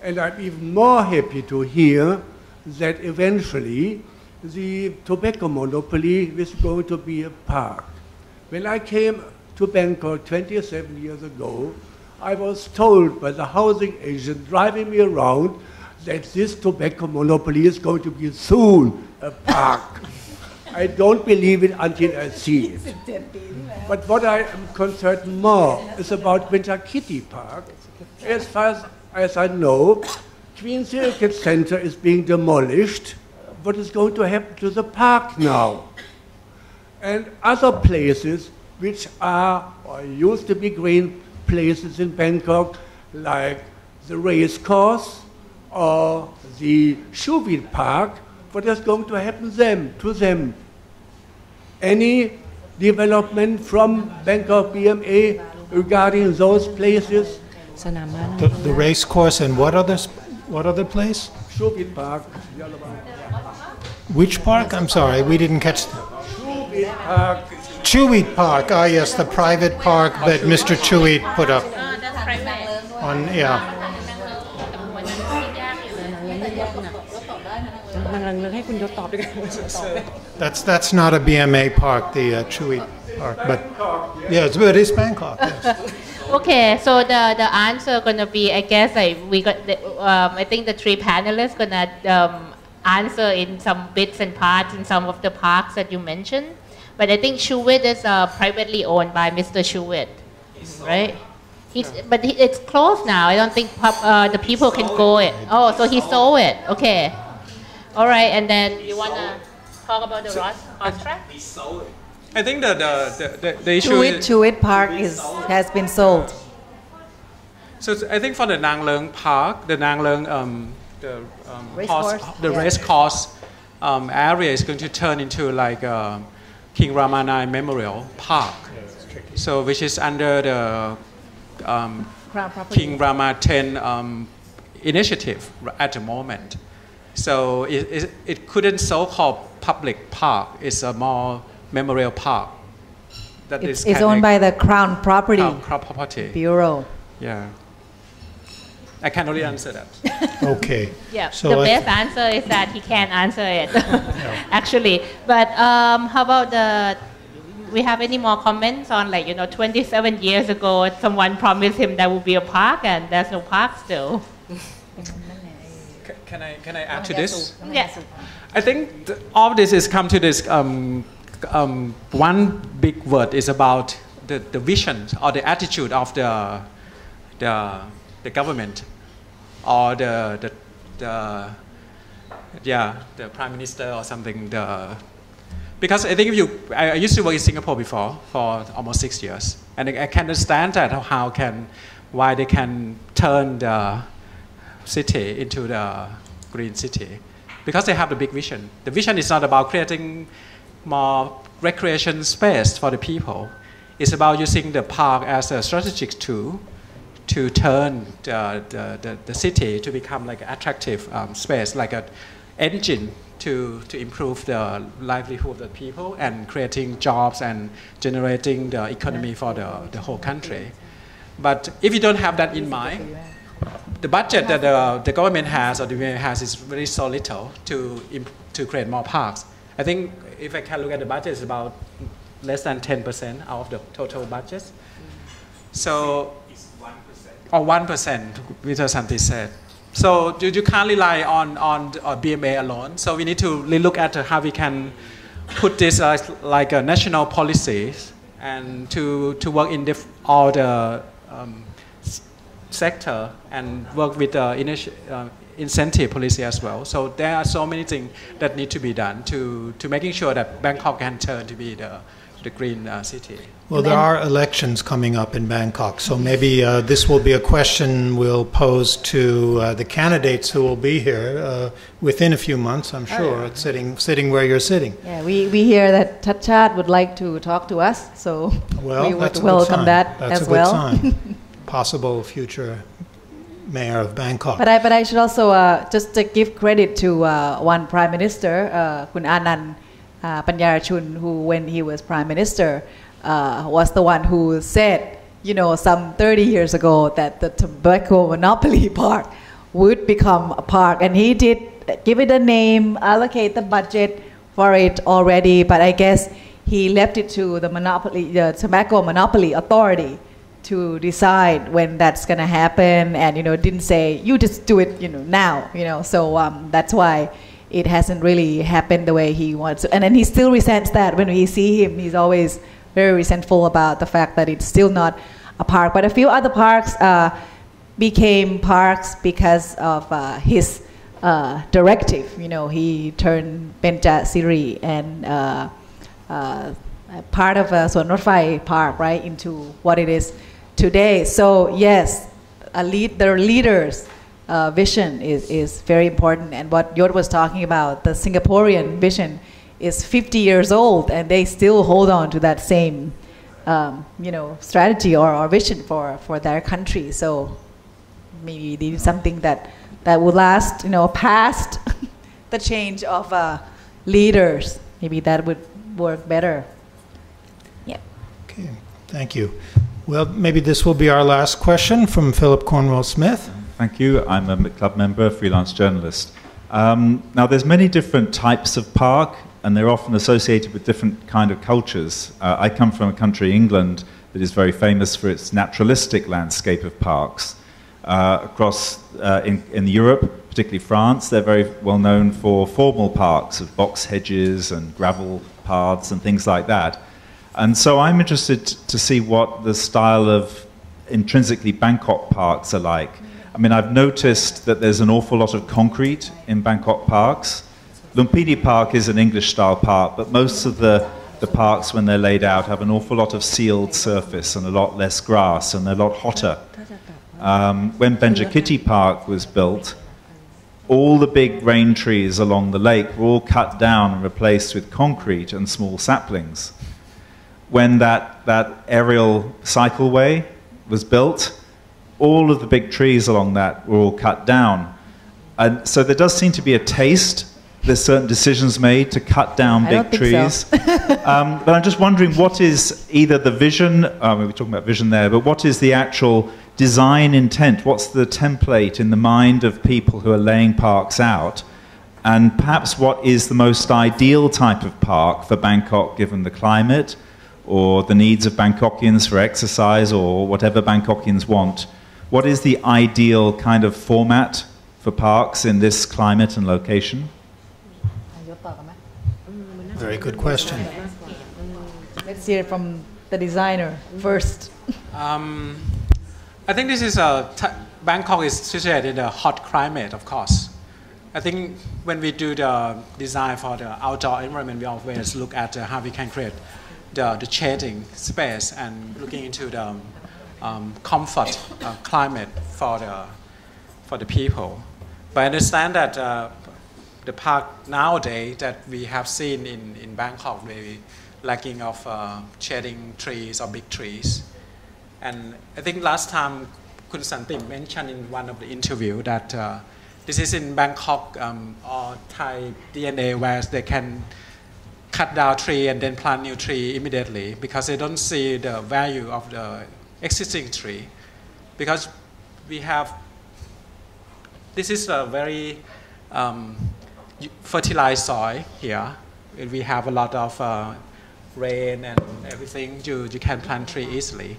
And I'm even more happy to hear that eventually the tobacco monopoly is going to be a park. When I came to Bangkok 27 years ago, I was told by the housing agent driving me around that this tobacco monopoly is going to be soon a park. I don't believe it until I see it. But what I am concerned more is about Winter Kitty Park. As far as I know, Queen Circuit Center is being demolished. What is going to happen to the park now? And other places which are or used to be green places in Bangkok, like the race course or the Shuvit Park, what is going to happen to them? Any development from Bangkok BMA regarding those places? The race course and what other place? Shuvit Park. Which park? I'm sorry, we didn't catch that. Shuvit Park. Chewit Park, yes, the private park that Mr. Chewit put up. That's not a BMA park, the Chewit Park, but yes, but it's Bangkok. Yes. Okay, so the answer gonna be, I guess, I think the 3 panelists gonna answer in some bits and parts in some of the parks that you mentioned. But I think Chewit is privately owned by Mr. Chewit, right? It's closed now. I don't think the people can go it. Oh, so he sold it. Okay. All right, and then you want to talk about the Ross track? He sold it. I think the issue Chewit Park has been sold. So I think for the Nang Leung Park, the Nang Leung the race course area is going to turn into like King Rama IX Memorial Park, so which is under the King Rama X initiative at the moment. So it couldn't so-called public park. It's a more memorial park. It's owned by the Crown Property Bureau. Yeah. I can only answer that. Okay. Yeah. So the best answer is that he can't answer it, actually. But how about we have any more comments on 27 years ago someone promised him there would be a park and there's no park still. Can I add to this? Yes. I think all this is come to this one big word is about the vision or the attitude of the government or the prime minister or something. Because I think I used to work in Singapore before for almost 6 years, and I can understand that why they can turn the city into the green city, because they have the big vision. The vision is not about creating more recreation space for the people. It's about using the park as a strategic tool to turn the city to become like an attractive space, like an engine to improve the livelihood of the people and creating jobs and generating the economy for the whole country. But if you don't have that in mind, the budget that the government has or the BMA has is very so little to create more parks. I think if I can look at the budget, it's about less than 10% out of the total budget. So, or 1%, Mr. Santi said. So you can't rely on BMA alone. So we need to look at how we can put this like a national policy and to work in all the sector and work with incentive policy as well. So there are so many things that need to be done to making sure that Bangkok can turn to be the green city. Well, there are elections coming up in Bangkok, so maybe this will be a question we'll pose to the candidates who will be here within a few months, I'm sure, sitting where you're sitting. Yeah, we hear that Thatchat would like to talk to us, so we would welcome that as well. That's a good sign. Possible future mayor of Bangkok. But I should also just give credit to one Prime Minister, Kun Anand Panyarachun, who when he was Prime Minister was the one who said, some 30 years ago that the tobacco monopoly park would become a park, and he did give it a name, allocate the budget for it already, but I guess he left it to the tobacco monopoly authority to decide when that's going to happen, and didn't say you just do it now, so that's why it hasn't really happened the way he wants to. And then he still resents that. When we see him, he's always very resentful about the fact that it's still not a park. But a few other parks became parks because of his directive. He turned Benja Siri and part of Suan Rot Phai Park, right, into what it is today. So yes, their leaders' vision is very important, and what Yot was talking about, the Singaporean vision is 50 years old, and they still hold on to that same strategy or vision for their country. So maybe this is something that will last, past the change of leaders. Maybe that would work better. Yeah. Okay, thank you. Well, maybe this will be our last question from Philip Cornwell Smith. Thank you. I'm a club member, freelance journalist. Now, there's many different types of park, and they're often associated with different kind of cultures. I come from a country, England, that is very famous for its naturalistic landscape of parks. Across in Europe, particularly France, they're very well known for formal parks of box hedges and gravel paths and things like that. And so I'm interested to see what the style of intrinsically Bangkok parks are like. I mean, I've noticed that there's an awful lot of concrete in Bangkok parks. Lumpini Park is an English-style park, but most of the parks, when they're laid out, have an awful lot of sealed surface and a lot less grass, and they're a lot hotter. When Benjakiti Park was built, all the big rain trees along the lake were all cut down and replaced with concrete and small saplings. When that aerial cycleway was built, all of the big trees along that were all cut down. And so there does seem to be a taste. There's certain decisions made to cut down big trees. So. But I'm just wondering, what is either the vision, we're talking about vision there, but what is the actual design intent? What's the template in the mind of people who are laying parks out? And perhaps what is the most ideal type of park for Bangkok, given the climate, or the needs of Bangkokians for exercise, or whatever Bangkokians want? What is the ideal kind of format for parks in this climate and location? Very good question. Let's hear from the designer first. I think this is Bangkok is situated in a hot climate, of course. I think when we do the design for the outdoor environment, we always look at how we can create the shading space and looking into the comfort climate for the people. But I understand that the park nowadays that we have seen in Bangkok, maybe lacking of shading trees or big trees. And I think last time Kun Santim mentioned in one of the interview that this is in Bangkok or Thai DNA, where they can cut down tree and then plant new tree immediately because they don't see the value of the existing tree. Because we have, this is a very fertilized soil here. We have a lot of rain and everything. You can plant tree easily.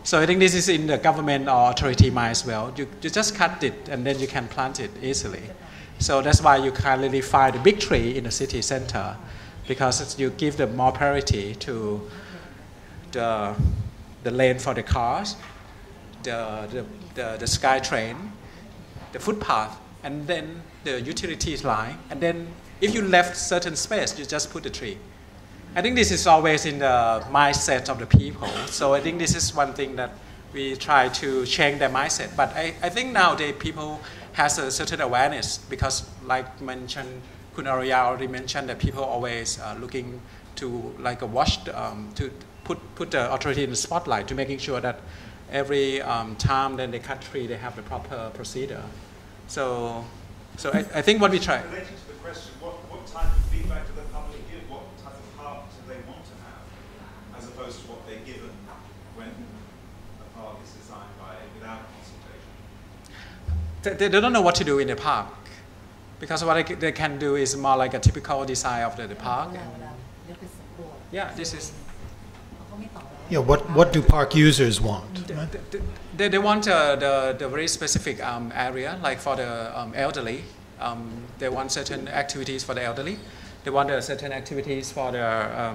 So I think this is in the government or authority mind as well. You just cut it and then you can plant it easily. So that's why you can't really find a big tree in the city center, because you give them more priority to the lane for the cars, the sky train, the footpath and then the utilities line, and then if you left certain space, you just put the tree. I think this is always in the mindset of the people. So I think this is one thing that we try to change their mindset. But I think nowadays people has a certain awareness because, like mentioned, Kun Araya already mentioned that people always looking to like a watch to put the authority in the spotlight to making sure that every time then they cut tree they have the proper procedure. So I think what we try. Related to the question, what type of feedback do the public give? What type of park do they want to have, as opposed to what they're given when a park is designed without consultation? They don't know what to do in the park, because what they can do is more like a typical design of the park. Yeah, this is. Yeah, what do park users want? Right? They want the very specific area, like for the elderly. They want certain activities for the elderly. They want certain activities for the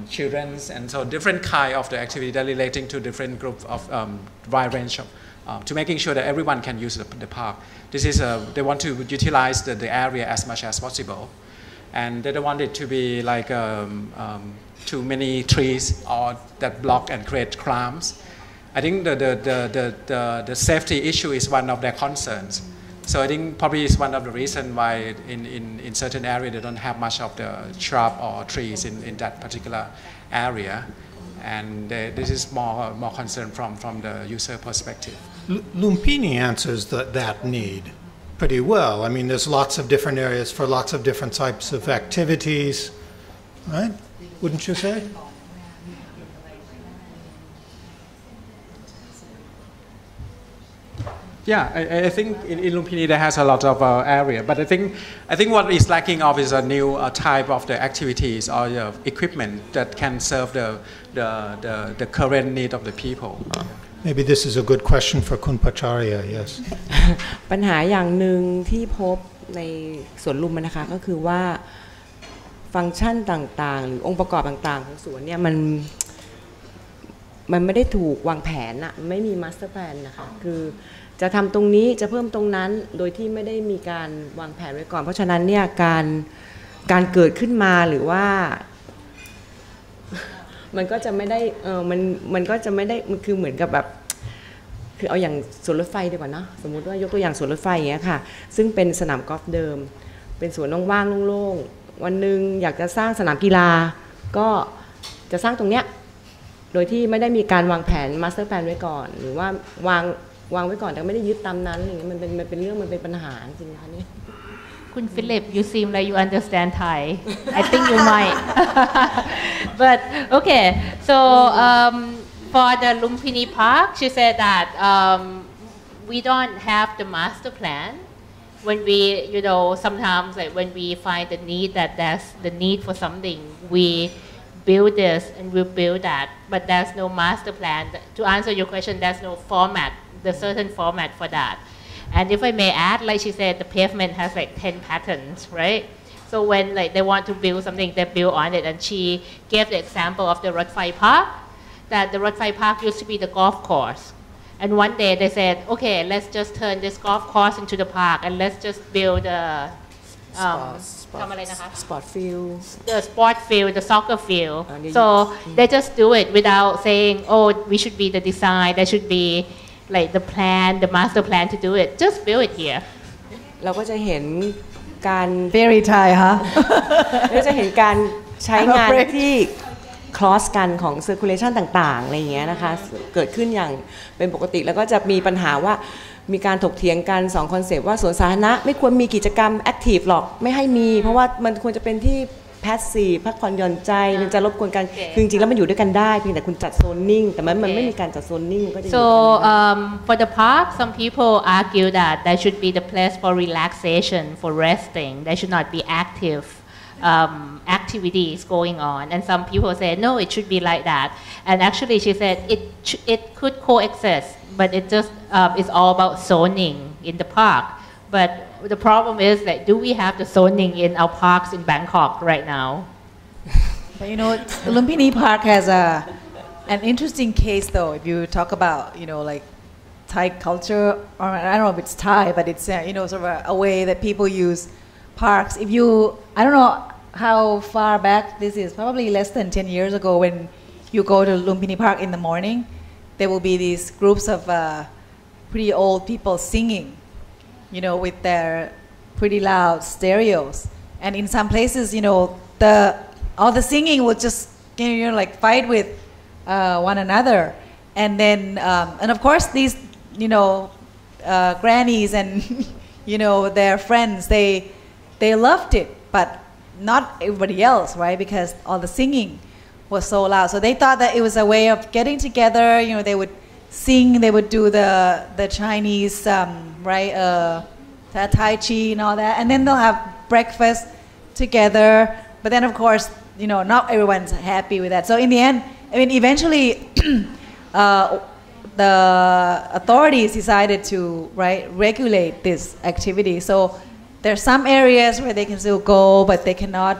children, and so different kind of the activity that relating to different group of wide range of, to making sure that everyone can use the park. This is they want to utilize the area as much as possible, and they don't want it to be like too many trees or that block and create crimes. I think the safety issue is one of their concerns. So I think probably it's one of the reasons why in certain areas they don't have much of the shrub or trees in that particular area. And this is more concern from the user perspective. Lumpini answers that need pretty well. I mean, there's lots of different areas for lots of different types of activities, right? Wouldn't you say? Yeah, I think in Lumpini there has a lot of area, but I think what is lacking of is a new type of the activities or the equipment that can serve the current need of the people. Maybe this is a good question for Kun Pacharya, yes. ปัญหาอย่างหนึ่งที่พบในสวนลุมนะคะก็คือว่าฟังก์ชันต่างๆหรือองค์ประกอบต่างๆของสวนเนี่ยมันไม่ได้ถูกวางแผนอะไม่มีมาสเตอร์แพลนนะคะคือจะทำตรงนี้จะเพิ่มตรงนั้นโดยที่ไม่ได้มีการวางแผนไว้ก่อนเพราะฉะนั้นเนี่ยการเกิดขึ้นมาหรือว่ามันก็จะไม่ได้มันก็จะไม่ได้มันคือเหมือนกับแบบคือเอาอย่างสวนรถไฟดีกว่าเนาะสมมุติว่ายกตัวอย่างสวนรถไฟอย่างเงี้ยค่ะซึ่งเป็นสนามกอล์ฟเดิมเป็นสวนว่างๆโล่งๆวันหนึ่งอยากจะสร้างสนามกีฬาก็จะสร้างตรงเนี้ยโดยที่ไม่ได้มีการวางแผนมาสเตอร์แพลนไว้ก่อนหรือว่าวางไว้ก่อนแต่ไม่ได้ยึดตามนั้นอย่างเงี้ยมันเป็นเรื่องมันเป็นปัญหาจริงๆนะคะนี่ Kun Philip, you seem like you understand Thai. I think you might. But okay, so for the Lumpini Park, she said that we don't have the master plan. When we, sometimes like when we find the need that there's the need for something, we build this and we build that, but there's no master plan. To answer your question, there's no format, the certain format for that. And if I may add, like she said, the pavement has like 10 patterns, right? So when like they want to build something, they build on it. And she gave the example of the Rot Phai Park, that the Rot Phai Park used to be the golf course. And one day they said, okay, let's just turn this golf course into the park and let's just build a sport field. The sport field, the soccer field. So they just do it without saying, oh, we should be the design, there should be like the plan, the master plan to do it. Just build it here. เราก็จะเห็นการ Very Thai ฮะ เราจะเห็นการใช้งานที่ cross กันของ circulation ต่างๆอะไรอย่างเงี้ยนะคะเกิดขึ้นอย่างเป็นปกติแล้วก็จะมีปัญหาว่ามีการถกเถียงกัน2คอนเซปต์ว่าสวนสาธารณะไม่ควรมีกิจกรรม active หรอกไม่ให้มีเพราะว่ามันควรจะเป็นที่ passive พักผ่อนหย่อนใจมันจะรบกวนกันคือจริงๆแล้วมันอยู่ด้วยกันได้เพียงแต่คุณจัดโซนนิ่งแต่มันไม่มีการจัดโซนนิ่งก็จะ So for the park some people argue that there should be the place for relaxation for resting there should not be active activities going on and some people say no it should be like that and actually she said it could coexist but it just is all about zoning in the park but the problem is that do we have the zoning in our parks in Bangkok right now? But Lumpini Park has an interesting case though. If you talk about like Thai culture, or I don't know if it's Thai, but it's you know, sort of a way that people use parks. If you, I don't know how far back this is, probably less than 10 years ago, when you go to Lumpini Park in the morning, there will be these groups of pretty old people singing, you know, with their pretty loud stereos. And in some places, you know, all the singing would just, you know, like fight with one another. And then, and of course, these, you know, grannies and, you know, their friends, they loved it, but not everybody else, right? Because all the singing was so loud. So they thought that it was a way of getting together. You know, they would sing, they would do the Chinese, right, Tai Chi and all that, and then they'll have breakfast together. But then, of course, you know, not everyone's happy with that. So in the end, I mean, eventually, the authorities decided to, right, regulate this activity. So there's some areas where they can still go, but they cannot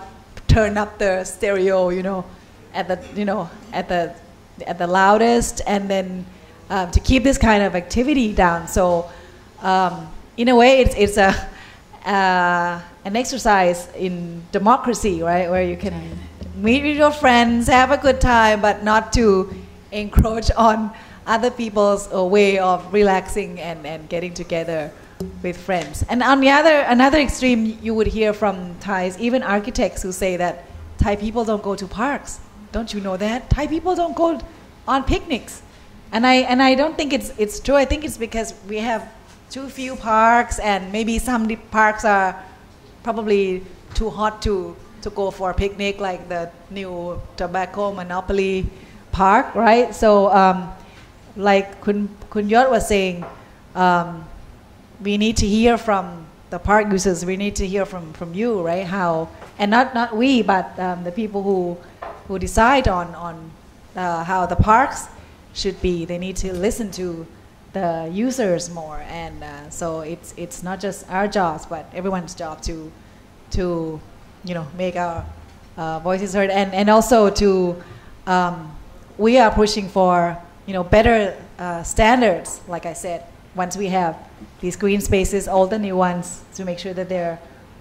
turn up the stereo, you know, at the loudest, and then to keep this kind of activity down. So in a way, it's an exercise in democracy, right, where you can meet with your friends, have a good time, but not to encroach on other people's way of relaxing and getting together with friends. And on the another extreme, you would hear from Thais, even architects, who say that Thai people don't go to parks. Don't you know that? Thai people don't go on picnics. And I don't think it's true. I think it's because we have too few parks, and maybe some parks are probably too hot to go for a picnic, like the new tobacco monopoly park, right? So like Kun Yot was saying, we need to hear from the park users. We need to hear from you, right? How, and not we, but the people who decide on how the parks should be. They need to listen to the users more, and so it's not just our jobs, but everyone's job to you know, make our voices heard, and also to we are pushing for, you know, better standards. Like I said, once we have these green spaces, all the new ones, to make sure that they're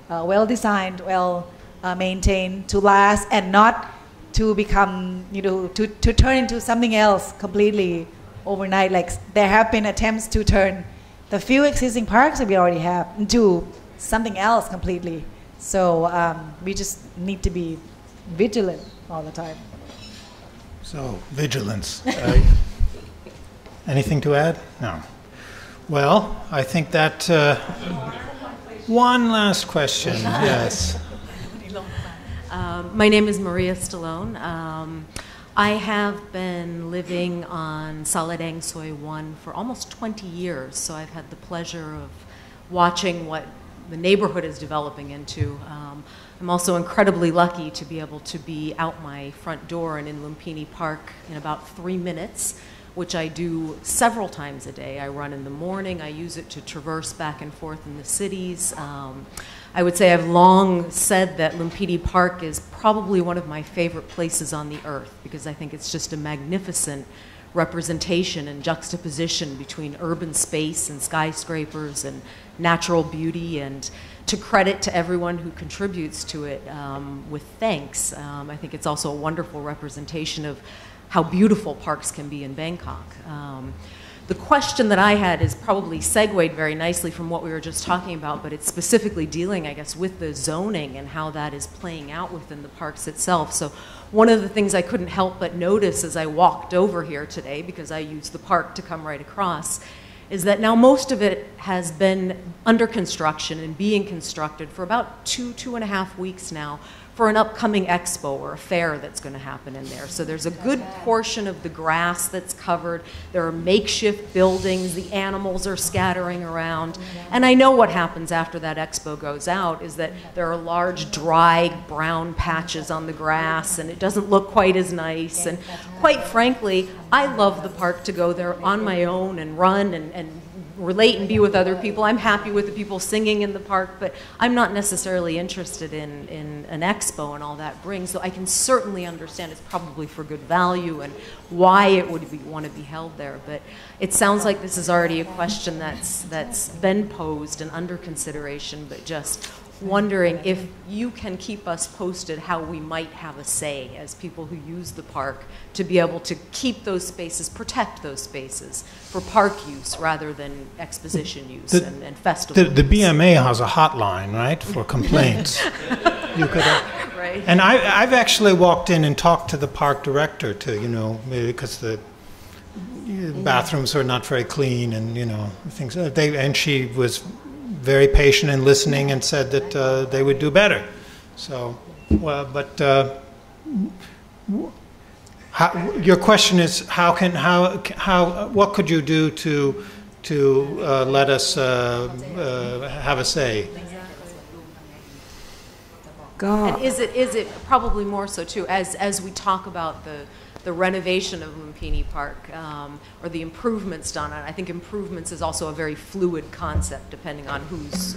well designed, well maintained, to last, and not to become, you know, to turn into something else completely overnight. Like there have been attempts to turn the few existing parks that we already have into something else completely. So we just need to be vigilant all the time. So vigilance. Anything to add? No. Well, I think that one last question. Yes. My name is Maria Stallone. I have been living on Saladang Soi 1 for almost 20 years, so I've had the pleasure of watching what the neighborhood is developing into. I'm also incredibly lucky to be able to be out my front door and in Lumpini Park in about 3 minutes, which I do several times a day. I run in the morning. I use it to traverse back and forth in the cities. I would say I've long said that Lumpini Park is probably one of my favorite places on the earth, because I think it's just a magnificent representation and juxtaposition between urban space and skyscrapers and natural beauty, and to credit to everyone who contributes to it with thanks. I think it's also a wonderful representation of how beautiful parks can be in Bangkok. The question that I had is probably segued very nicely from what we were just talking about, but it's specifically dealing, I guess, with the zoning and how that is playing out within the parks itself. So one of the things I couldn't help but notice as I walked over here today, because I used the park to come right across, is that now most of it has been under construction and being constructed for about 2.5 weeks now, for an upcoming expo or a fair that's going to happen in there. So there's a good portion of the grass that's covered. There are makeshift buildings. The animals are scattering around. And I know what happens after that expo goes out is that there are large, dry, brown patches on the grass, and it doesn't look quite as nice. And quite frankly, I love the park to go there on my own and run and relate and be with other people. I'm happy with the people singing in the park, but I'm not necessarily interested in an expo and all that brings. So I can certainly understand it's probably for good value and why it would want to be held there. But it sounds like this is already a question that's been posed and under consideration, but just wondering if you can keep us posted how we might have a say as people who use the park to be able to keep those spaces, protect those spaces for park use rather than exposition use and festival use. The BMA has a hotline, right, for complaints. You could, right. And I've actually walked in and talked to the park director to, because the bathrooms are not very clean and, things. And she was very patient in listening and said that they would do better. So, your question is what could you do to let us have a say? And is it probably more so too as we talk about the renovation of Lumpini Park or the improvements done on it. I think improvements is also a very fluid concept depending on who's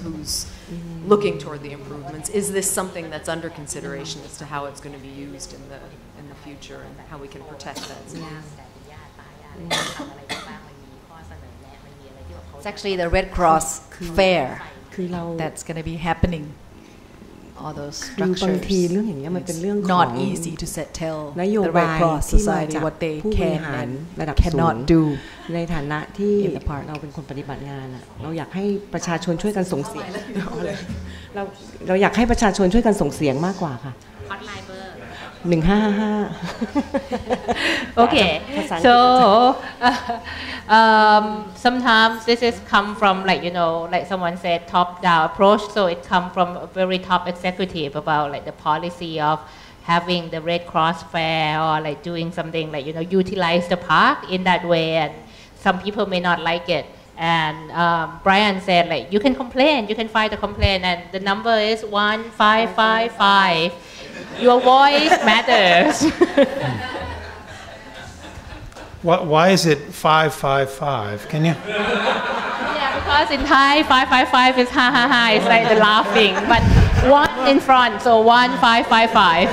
looking toward the improvements. Is this something that's under consideration as to how it's going to be used in the future and how we can protect that? It's actually the Red Cross Fair that's going to be happening. All those structures. It's not easy to tell the Red Cross Society what they can and cannot do ในฐานะที่เราเป็นคนปฏิบัติงานเราอยากให้ประชาชนช่วยกันส่งเสียงเราอยากให้ประชาชนช่วยกันส่งเสียงมากกว่าค่ะ Hotline เบอร์ 1555 Okay, so sometimes this is come from like someone said top-down approach. So it come from a very top executive about like the policy of having the Red Cross Fair or like doing something like utilize the park in that way. And some people may not like it. And Brian said like you can complain, you can file the complaint, and the number is 1555. Your voice matters. Why is it 555? Can you? Yeah, because in Thai 555 is ha ha ha. It's like the laughing, but one in front, so 1555.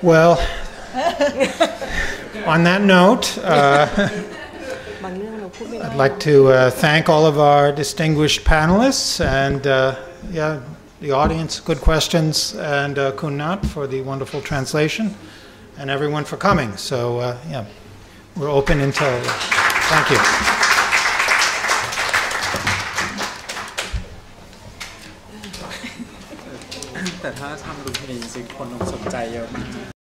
Well, on that note, I'd like to thank all of our distinguished panelists and the audience, good questions, and Khun Nhat for the wonderful translation, and everyone for coming. So, we're open until. Thank you. แต่ถ้าทำลุมพินีจริงคนสนใจเยอะมาก